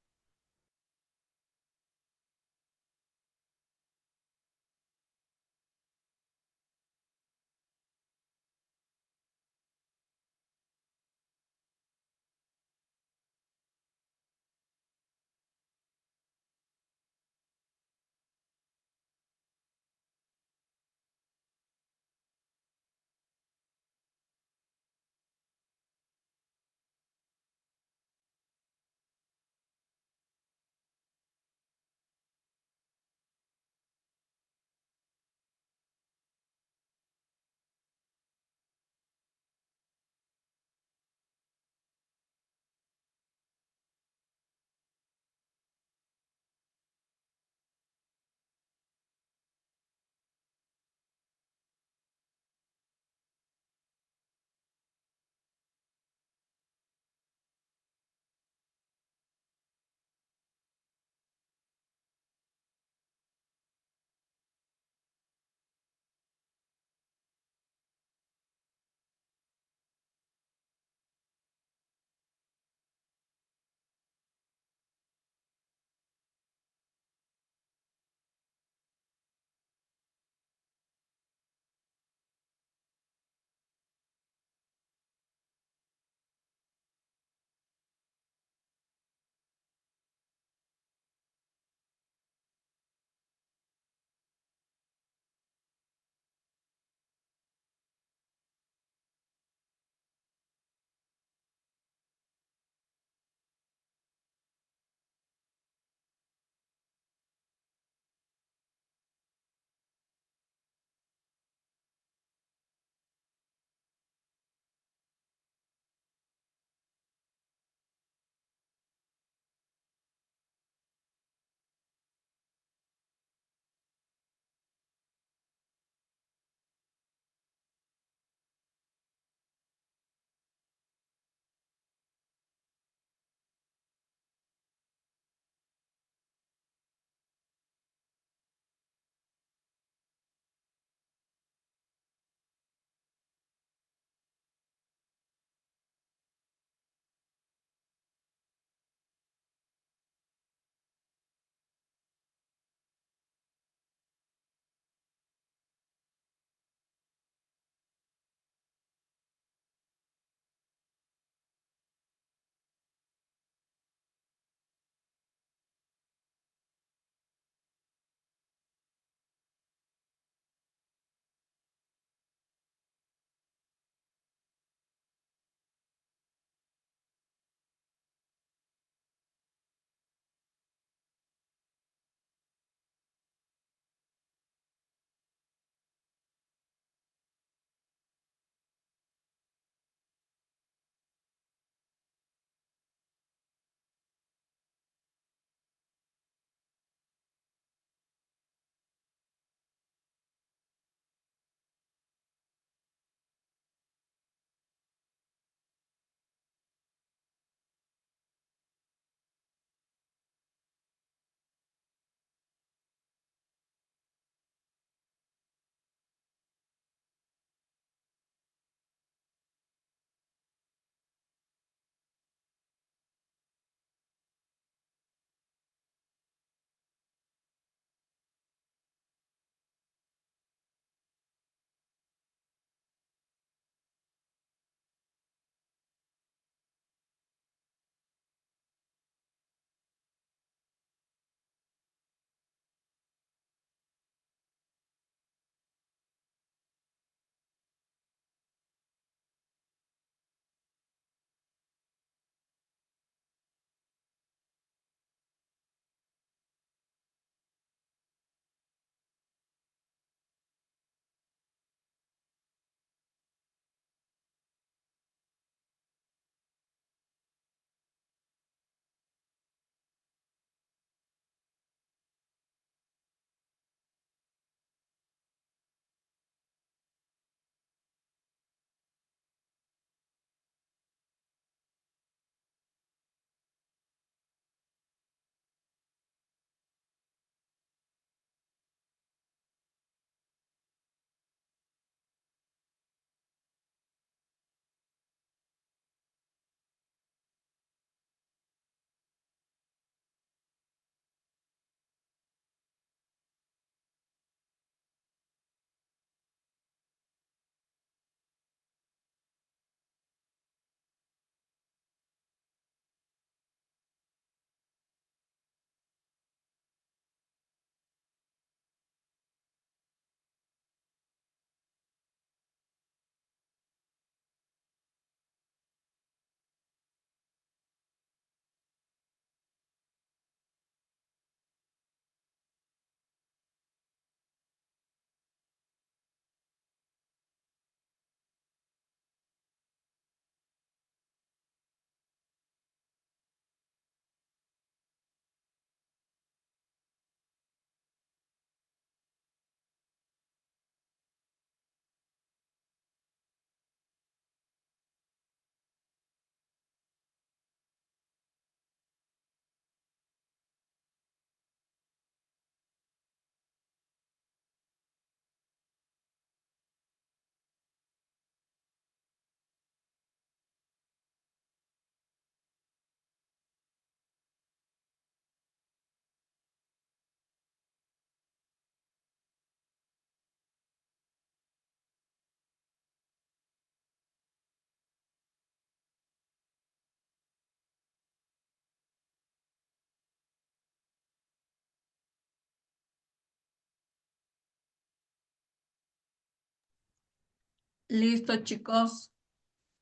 Listo, chicos.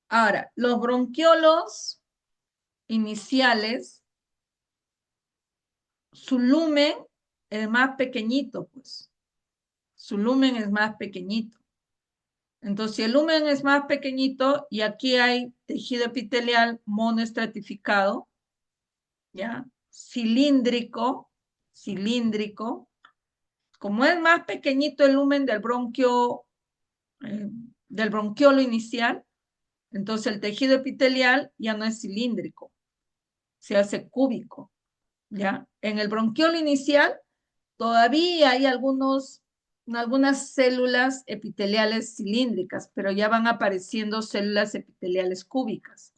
Ahora, los bronquiolos iniciales, su lumen es más pequeñito, pues. Su lumen es más pequeñito. Entonces, si el lumen es más pequeñito y aquí hay tejido epitelial monoestratificado, ¿ya? Cilíndrico, cilíndrico. Como es más pequeñito el lumen del bronquiolo inicial, entonces el tejido epitelial ya no es cilíndrico, se hace cúbico, ¿ya? En el bronquiolo inicial todavía hay algunas células epiteliales cilíndricas, pero ya van apareciendo células epiteliales cúbicas.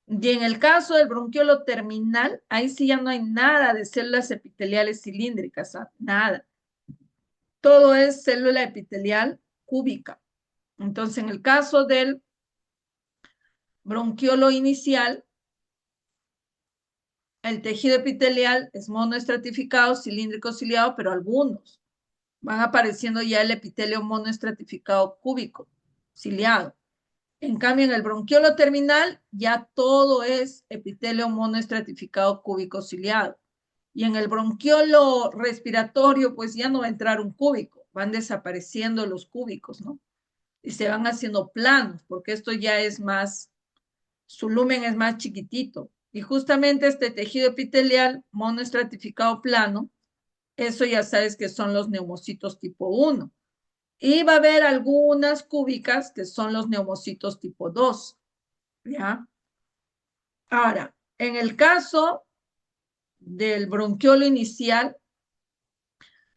Y en el caso del bronquiolo terminal, ahí sí ya no hay nada de células epiteliales cilíndricas, ¿ah? Nada. Todo es célula epitelial cúbica. Entonces, en el caso del bronquiolo inicial, el tejido epitelial es monoestratificado, cilíndrico, ciliado, pero algunos van apareciendo ya el epitelio monoestratificado cúbico, ciliado. En cambio, en el bronquiolo terminal, ya todo es epitelio monoestratificado cúbico ciliado. Y en el bronquiolo respiratorio, pues ya no va a entrar un cúbico, van desapareciendo los cúbicos, ¿no? Y se van haciendo planos, porque esto ya es más, su lumen es más chiquitito. Y justamente este tejido epitelial monoestratificado plano, eso ya sabes que son los neumocitos tipo 1. Y va a haber algunas cúbicas que son los neumocitos tipo 2, ¿ya? Ahora, en el caso del bronquiolo inicial,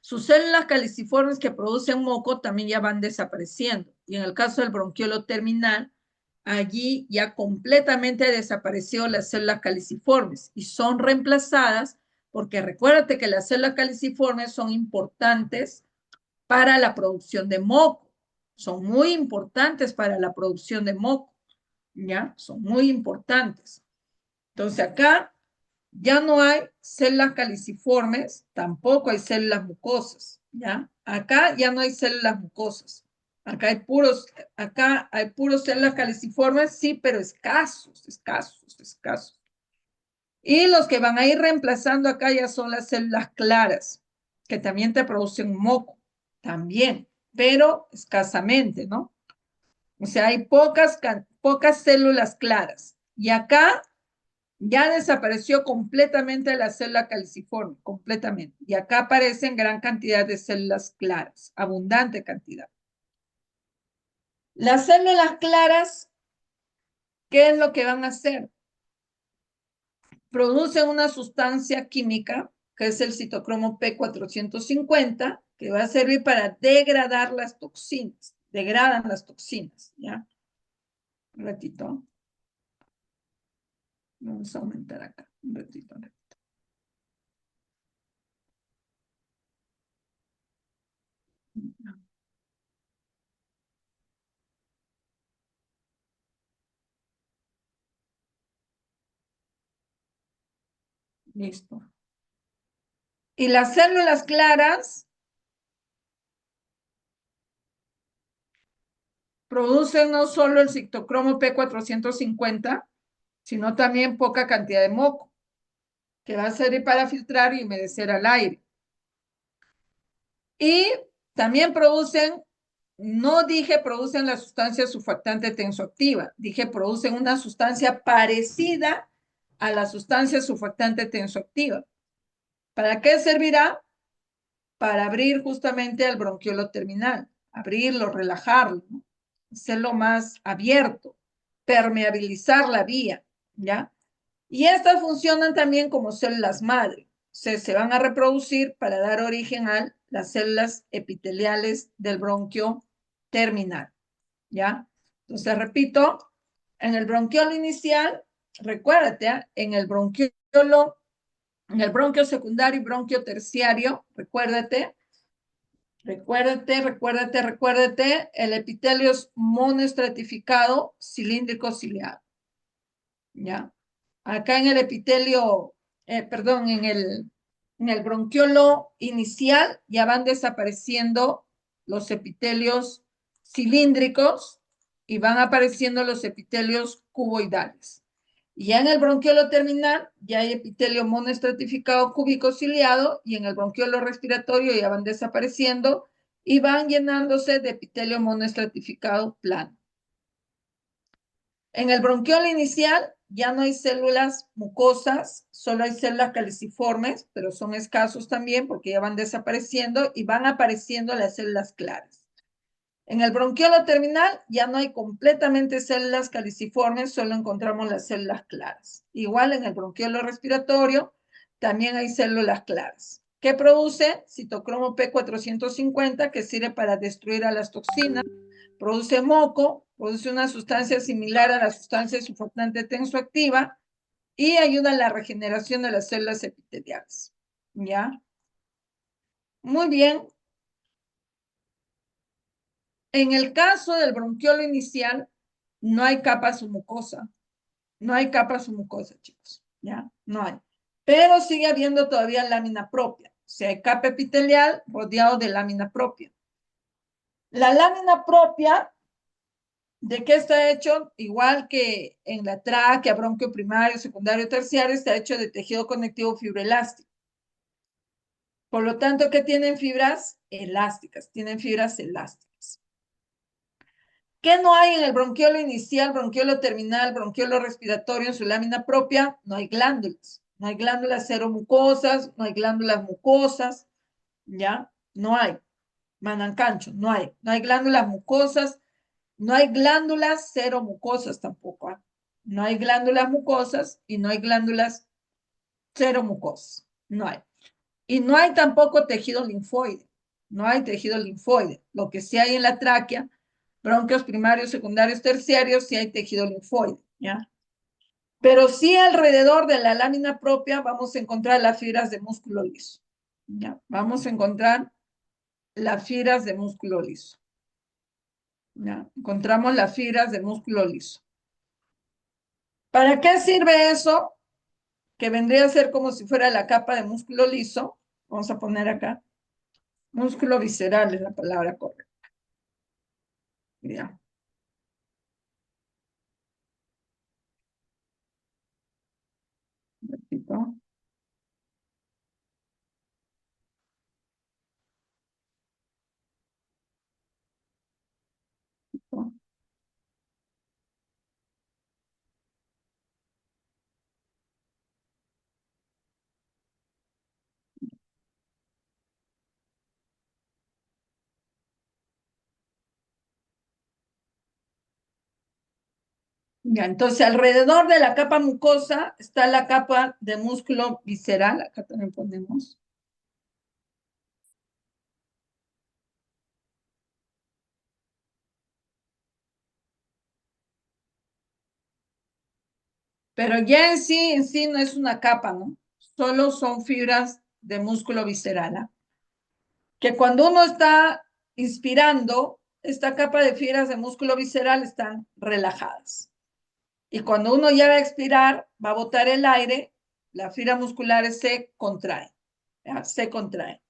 sus células caliciformes que producen moco también ya van desapareciendo. Y en el caso del bronquiolo terminal, allí ya completamente desapareció las células caliciformes y son reemplazadas porque recuérdate que las células caliciformes son importantes para la producción de moco. Son muy importantes para la producción de moco, ¿ya? Son muy importantes. Entonces acá ya no hay células caliciformes, tampoco hay células mucosas, ¿ya? Acá ya no hay células mucosas. Acá hay puros células caliciformes, sí, pero escasos, escasos, escasos. Y los que van a ir reemplazando acá ya son las células claras, que también te producen moco, también, pero escasamente, ¿no? O sea, hay pocas células claras. Y acá ya desapareció completamente la célula caliciforme, completamente. Y acá aparecen gran cantidad de células claras, abundante cantidad. Las células claras, ¿qué es lo que van a hacer? Producen una sustancia química, que es el citocromo P450, que va a servir para degradar las toxinas. Degradan las toxinas, ¿ya? Un ratito. Vamos a aumentar acá. Un ratito, un ratito. Listo. Y las células claras producen no solo el citocromo P450, sino también poca cantidad de moco, que va a servir para filtrar y humedecer al aire. Y también producen, no dije producen la sustancia surfactante tensoactiva, dije producen una sustancia parecida a la sustancia surfactante tensoactiva. ¿Para qué servirá? Para abrir justamente el bronquiolo terminal, abrirlo, relajarlo, ¿no? Hacerlo más abierto, permeabilizar la vía, ¿ya? Y estas funcionan también como células madre. Se van a reproducir para dar origen a las células epiteliales del bronquio terminal, ¿ya? Entonces, repito, en el bronquiolo inicial, recuérdate, ¿eh? En el bronquio secundario y bronquio terciario, recuérdate, el epitelio es monoestratificado, cilíndrico ciliado, ¿ya? Acá en el epitelio, perdón, en el bronquiolo inicial ya van desapareciendo los epitelios cilíndricos y van apareciendo los epitelios cuboidales. Y ya en el bronquiolo terminal ya hay epitelio monoestratificado cúbico ciliado y en el bronquiolo respiratorio ya van desapareciendo y van llenándose de epitelio monoestratificado plano. En el bronquiolo inicial ya no hay células mucosas, solo hay células caliciformes, pero son escasos también porque ya van desapareciendo y van apareciendo las células claras. En el bronquiolo terminal ya no hay completamente células caliciformes, solo encontramos las células claras. Igual en el bronquiolo respiratorio también hay células claras. ¿Qué produce? Citocromo P450, que sirve para destruir a las toxinas. Produce moco, produce una sustancia similar a la sustancia surfactante tensoactiva y ayuda a la regeneración de las células epiteliales. ¿Ya? Muy bien. En el caso del bronquiolo inicial, no hay capa submucosa. No hay capa submucosa, chicos. ¿Ya? No hay. Pero sigue habiendo todavía lámina propia. O sea, hay capa epitelial rodeado de lámina propia. La lámina propia, ¿de qué está hecho? Igual que en la tráquea, bronquio primario, secundario, terciario, está hecho de tejido conectivo fibroelástico. Por lo tanto, ¿qué tienen fibras? Elásticas. Tienen fibras elásticas. ¿Qué no hay en el bronquiolo inicial, bronquiolo terminal, bronquiolo respiratorio en su lámina propia? No hay glándulas. No hay glándulas seromucosas, no hay glándulas mucosas, ¿ya? No hay. Manancancho, no hay. No hay glándulas mucosas, no hay glándulas seromucosas tampoco. ¿Eh? No hay glándulas mucosas y no hay glándulas seromucosas. No hay. Y no hay tampoco tejido linfoide. No hay tejido linfoide. Lo que sí hay en la tráquea, bronquios primarios, secundarios, terciarios, sí hay tejido linfoide, ¿ya? Pero sí alrededor de la lámina propia vamos a encontrar las fibras de músculo liso, ¿ya? Vamos a encontrar las fibras de músculo liso, ¿ya? Encontramos las fibras de músculo liso. ¿Para qué sirve eso? Que vendría a ser como si fuera la capa de músculo liso. Vamos a poner acá. Músculo visceral es la palabra correcta. Ya. Repito. Ya, entonces alrededor de la capa mucosa está la capa de músculo visceral. Acá también ponemos. Pero ya en sí no es una capa, ¿no? Solo son fibras de músculo visceral. ¿Ah? Que cuando uno está inspirando, esta capa de fibras de músculo visceral están relajadas. Y cuando uno ya va a expirar, va a botar el aire, las fibras musculares se contraen. ¿Ya? Se contraen.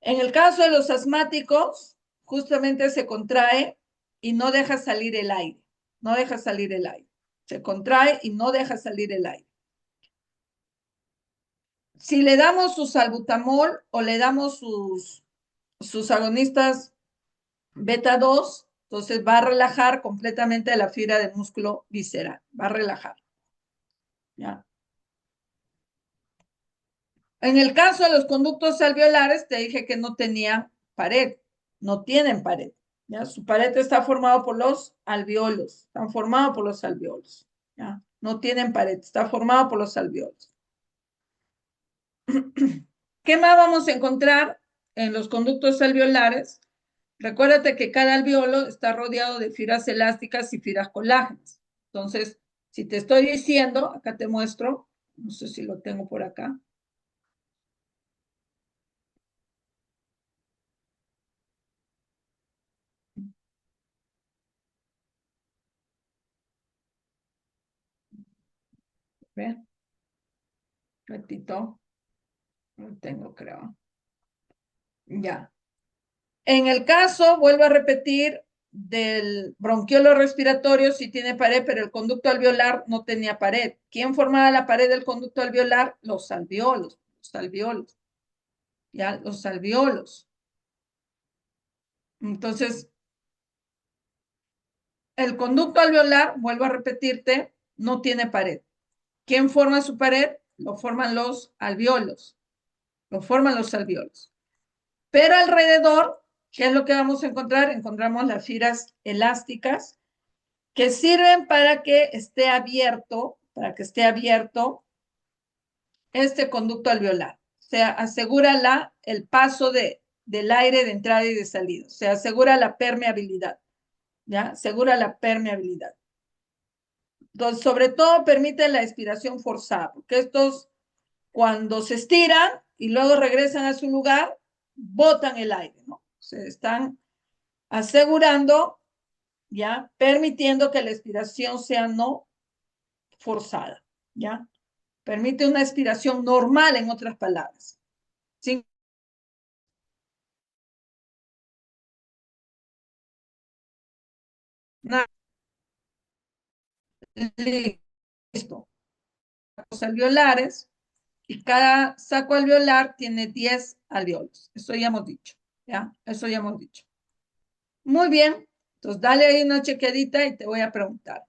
En el caso de los asmáticos, justamente se contrae y no deja salir el aire. No deja salir el aire. Se contrae y no deja salir el aire. Si le damos su salbutamol o le damos sus agonistas beta 2, entonces va a relajar completamente la fibra del músculo visceral. Va a relajar. ¿Ya? En el caso de los conductos alveolares, te dije que no tenían pared, no tienen pared. ¿Ya? Su pared está formado por los alveolos, están formados por los alveolos. ¿Ya? No tienen pared, está formado por los alveolos. ¿Qué más vamos a encontrar en los conductos alveolares? Recuérdate que cada alveolo está rodeado de fibras elásticas y fibras colágenas. Entonces, si te estoy diciendo, acá te muestro, no sé si lo tengo por acá. ¿Ven? Repito, lo tengo, creo. Ya. En el caso, vuelvo a repetir, del bronquiolo respiratorio sí tiene pared, pero el conducto alveolar no tenía pared. ¿Quién formaba la pared del conducto alveolar? Los alveolos, ya, los alveolos. Entonces, el conducto alveolar, vuelvo a repetirte, no tiene pared. ¿Quién forma su pared? Lo forman los alveolos. Lo forman los alveolos. Pero alrededor, ¿qué es lo que vamos a encontrar? Encontramos las fibras elásticas que sirven para que esté abierto este conducto alveolar. O sea, asegura el paso del aire de entrada y de salida. O sea, asegura la permeabilidad. ¿Ya? Asegura la permeabilidad. Entonces, sobre todo permite la expiración forzada, porque estos, cuando se estiran y luego regresan a su lugar, botan el aire, ¿no? Se están asegurando, ya, permitiendo que la expiración sea no forzada, ¿ya? Permite una expiración normal, en otras palabras. Sin nada. Listo. Los alveolares, y cada saco alveolar tiene 10 alveolos. Eso ya hemos dicho, ¿ya? Eso ya hemos dicho. Muy bien. Entonces, dale ahí una chequeadita y te voy a preguntar.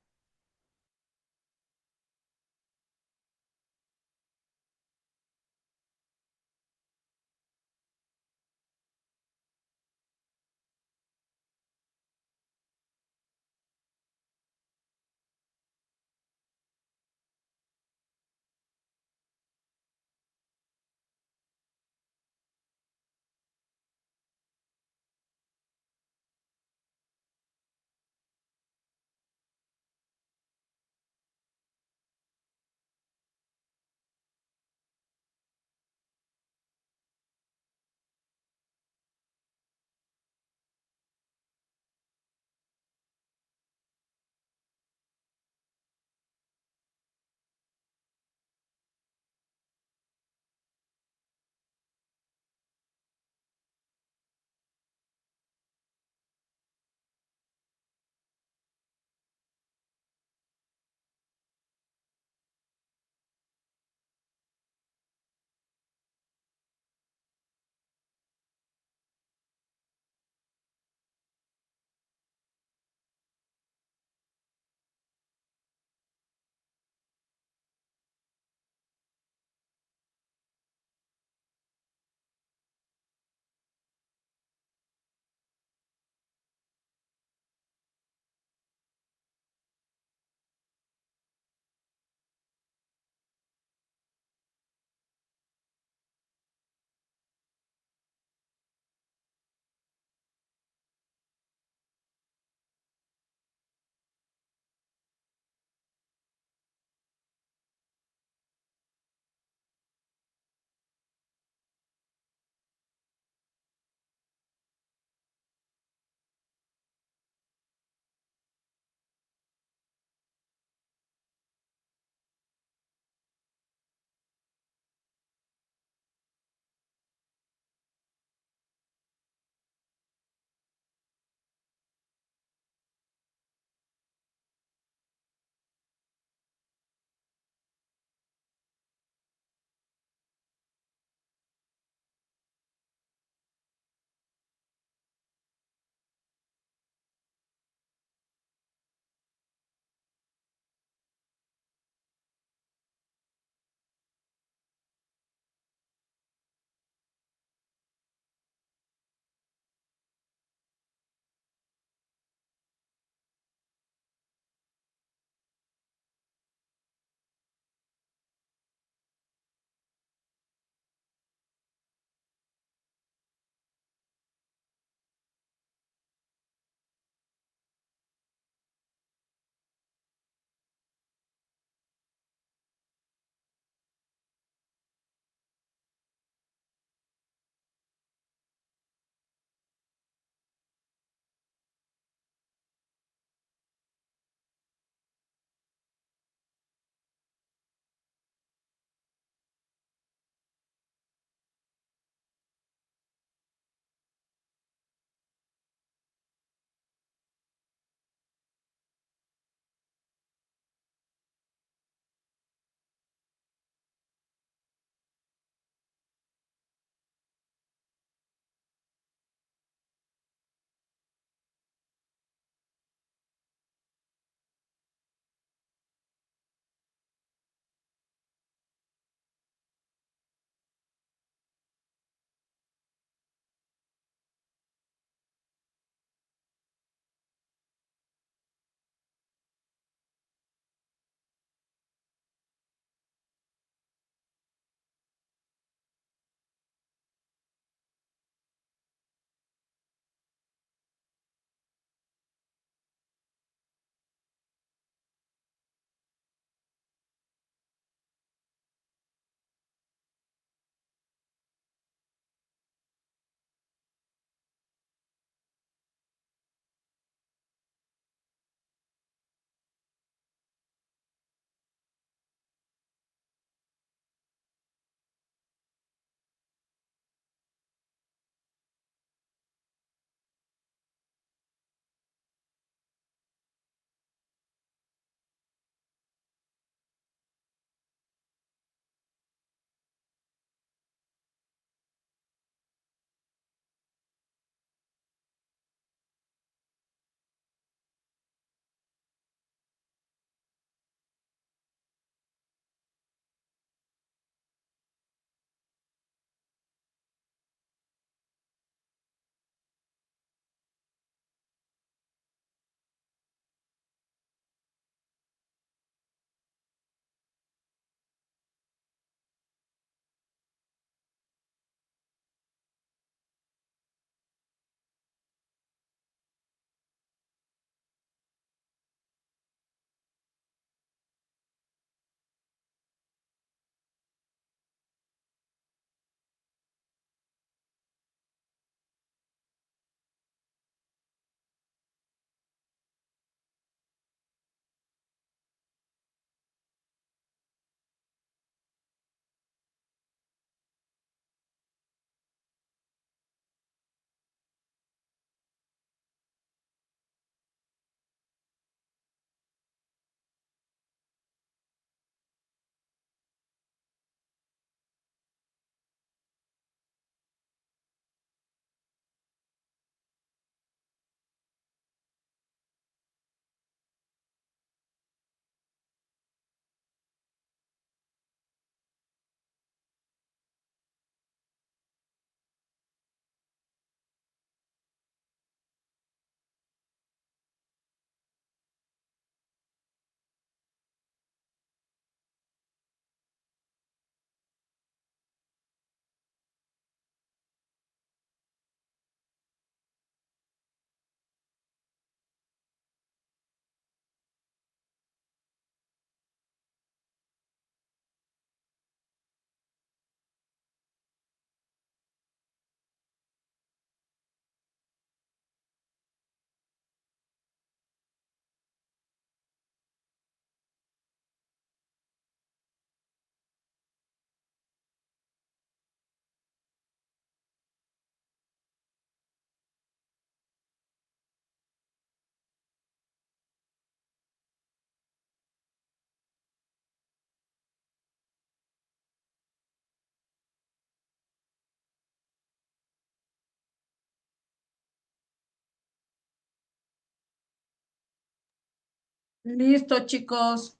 Listo, chicos.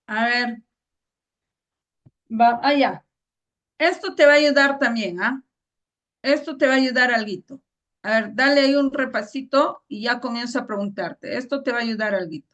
A ver, va, ya. Esto te va a ayudar también, ¿ah? Esto te va a ayudar alguito. A ver, dale ahí un repasito y ya comienzo a preguntarte. Esto te va a ayudar alguito.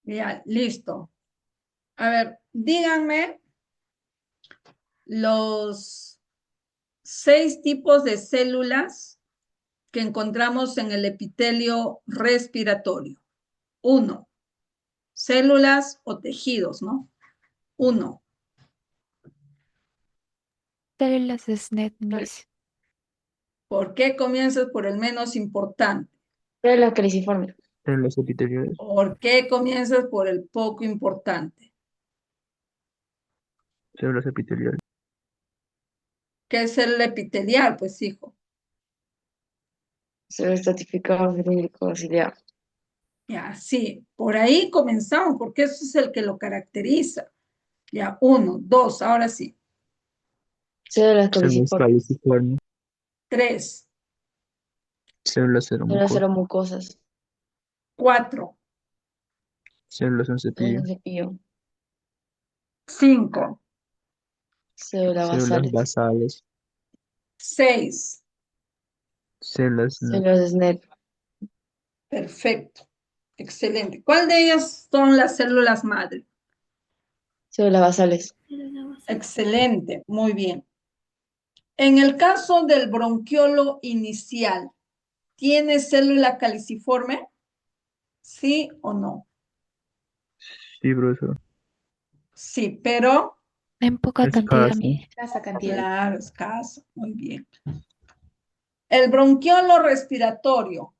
Ya, listo. A ver, díganme los 6 tipos de células que encontramos en el epitelio respiratorio. 1, células o tejidos, ¿no? 1, Células de SNET, Miss. ¿por qué comienzas por el menos importante? Células caliciformes. Células epiteliales. ¿Por qué comienzas por el poco importante? Células epiteliales. ¿Qué es célula epitelial? Pues, hijo. Células estratificadas de ciliar. Ya, sí, por ahí comenzamos, porque eso es el que lo caracteriza. Ya, 1, 2, ahora sí. Células Células caliciformes. caliciformes. 3, Células Células seromucosas. seromucosas. 4, Células en Células cepillo. en cepillo. 5, Células Células basales. basales. 6. Células Células de SNET. Perfecto. Excelente. ¿Cuál de ellas son las células madre? Células basales. Excelente, muy bien. En el caso del bronquiolo inicial, ¿tiene célula caliciforme? ¿Sí o no? sí, profesor. Sí, pero En poca cantidad, Escasa. Miss. Escasa cantidad. claro, escaso. Muy bien. El bronquiolo respiratorio,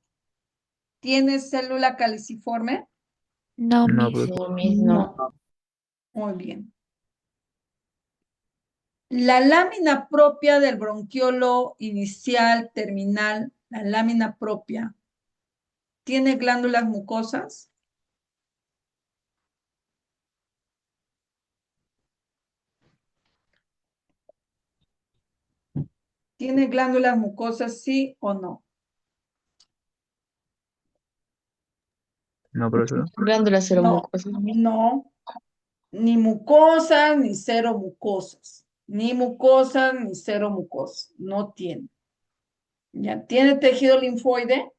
¿tiene célula caliciforme? No, No, Miss. profesor. No, Miss, no. Muy bien. La lámina propia del bronquiolo inicial, terminal, la lámina propia, ¿tiene glándulas mucosas? ¿Tiene glándulas mucosas, sí o no? No, profesor. Glándulas No, seromucosas. Miss. no, ni mucosas ni cero mucosas. Ni mucosas ni cero mucosas. No tiene. ¿Ya tiene tejido linfoide?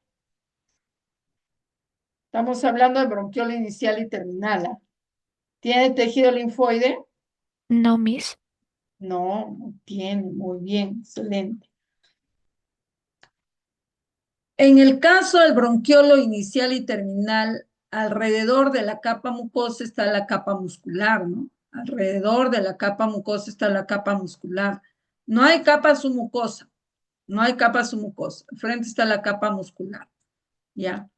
Estamos hablando de bronquiolo inicial y terminal. ¿Ah? ¿Tiene tejido linfoide? No, Miss. No, no tiene. Muy bien, excelente. En el caso del bronquiolo inicial y terminal, alrededor de la capa mucosa está la capa muscular, ¿no? Alrededor de la capa mucosa está la capa muscular. No hay capa submucosa, no hay capa submucosa. Frente está la capa muscular, ¿ya?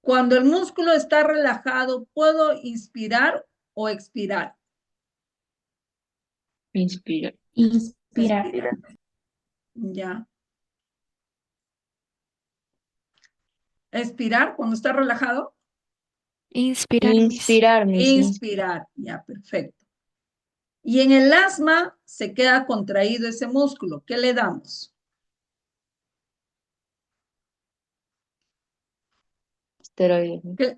Cuando el músculo está relajado, ¿puedo inspirar o expirar? Inspira. Inspirar. ¿Ya? ¿Expirar cuando está relajado? Inspirar, Miss. Inspirar, Miss. Inspirar, ya, perfecto. Y en el asma se queda contraído ese músculo. ¿Qué le damos? Esteroides. Miss.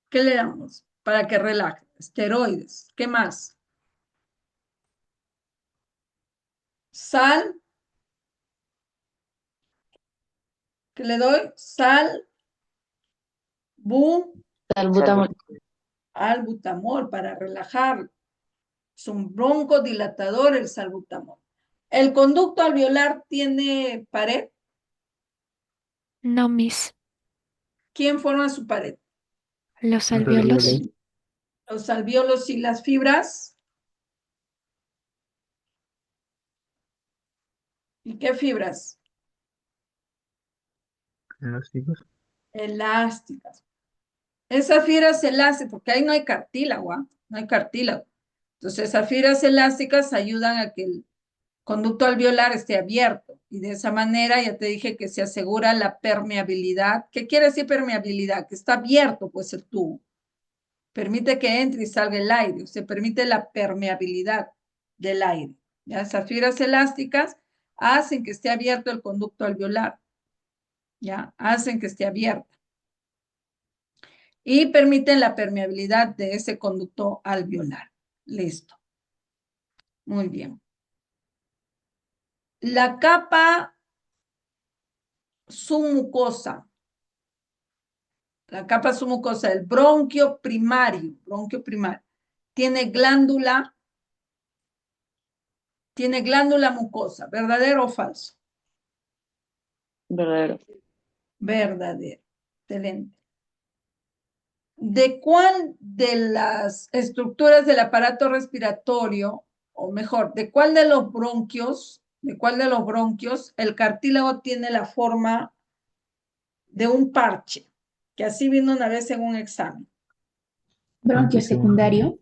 ¿Qué le damos para que relaje? Esteroides. ¿Qué más? Sal. ¿Qué le doy? Sal, Salbutamol. albutamol para relajar. Es un broncodilatador el salbutamol. ¿El conducto alveolar tiene pared? No, Miss. ¿Quién forma su pared? Los Los alvéolos. alvéolos. Los alvéolos y las fibras. ¿Y qué fibras? Elásticos. Elásticas. Esas fibras elásticas, porque ahí no hay cartílago, ¿ah? No hay cartílago. Entonces, esas fibras elásticas ayudan a que el conducto alveolar esté abierto y de esa manera ya te dije que se asegura la permeabilidad. ¿Qué quiere decir permeabilidad? Que está abierto pues el tubo. Permite que entre y salga el aire, se permite la permeabilidad del aire. ¿Ya? Esas fibras elásticas hacen que esté abierto el conducto alveolar. ¿Ya? Hacen que esté abierto. Y permiten la permeabilidad de ese conducto alveolar. Listo. Muy bien. La capa submucosa. La capa submucosa del bronquio primario. Tiene glándula mucosa. ¿Verdadero o falso? Verdadero. Verdadero. Excelente. ¿De cuál de las estructuras del aparato respiratorio, o mejor, de cuál de los bronquios, el cartílago tiene la forma de un parche? Que así vino una vez en un examen. Bronquio secundario.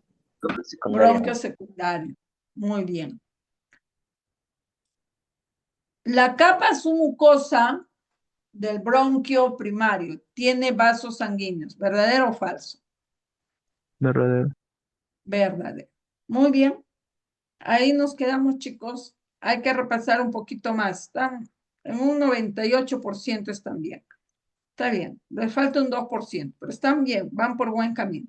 Bronquio secundario. Muy bien. La capa submucosa del bronquio primario tiene vasos sanguíneos. ¿Verdadero o falso? Verdadero. Verdadero. Muy bien. Ahí nos quedamos, chicos. Hay que repasar un poquito más. Están en un 98% están bien. Está bien. Les falta un 2%, pero están bien. Van por buen camino.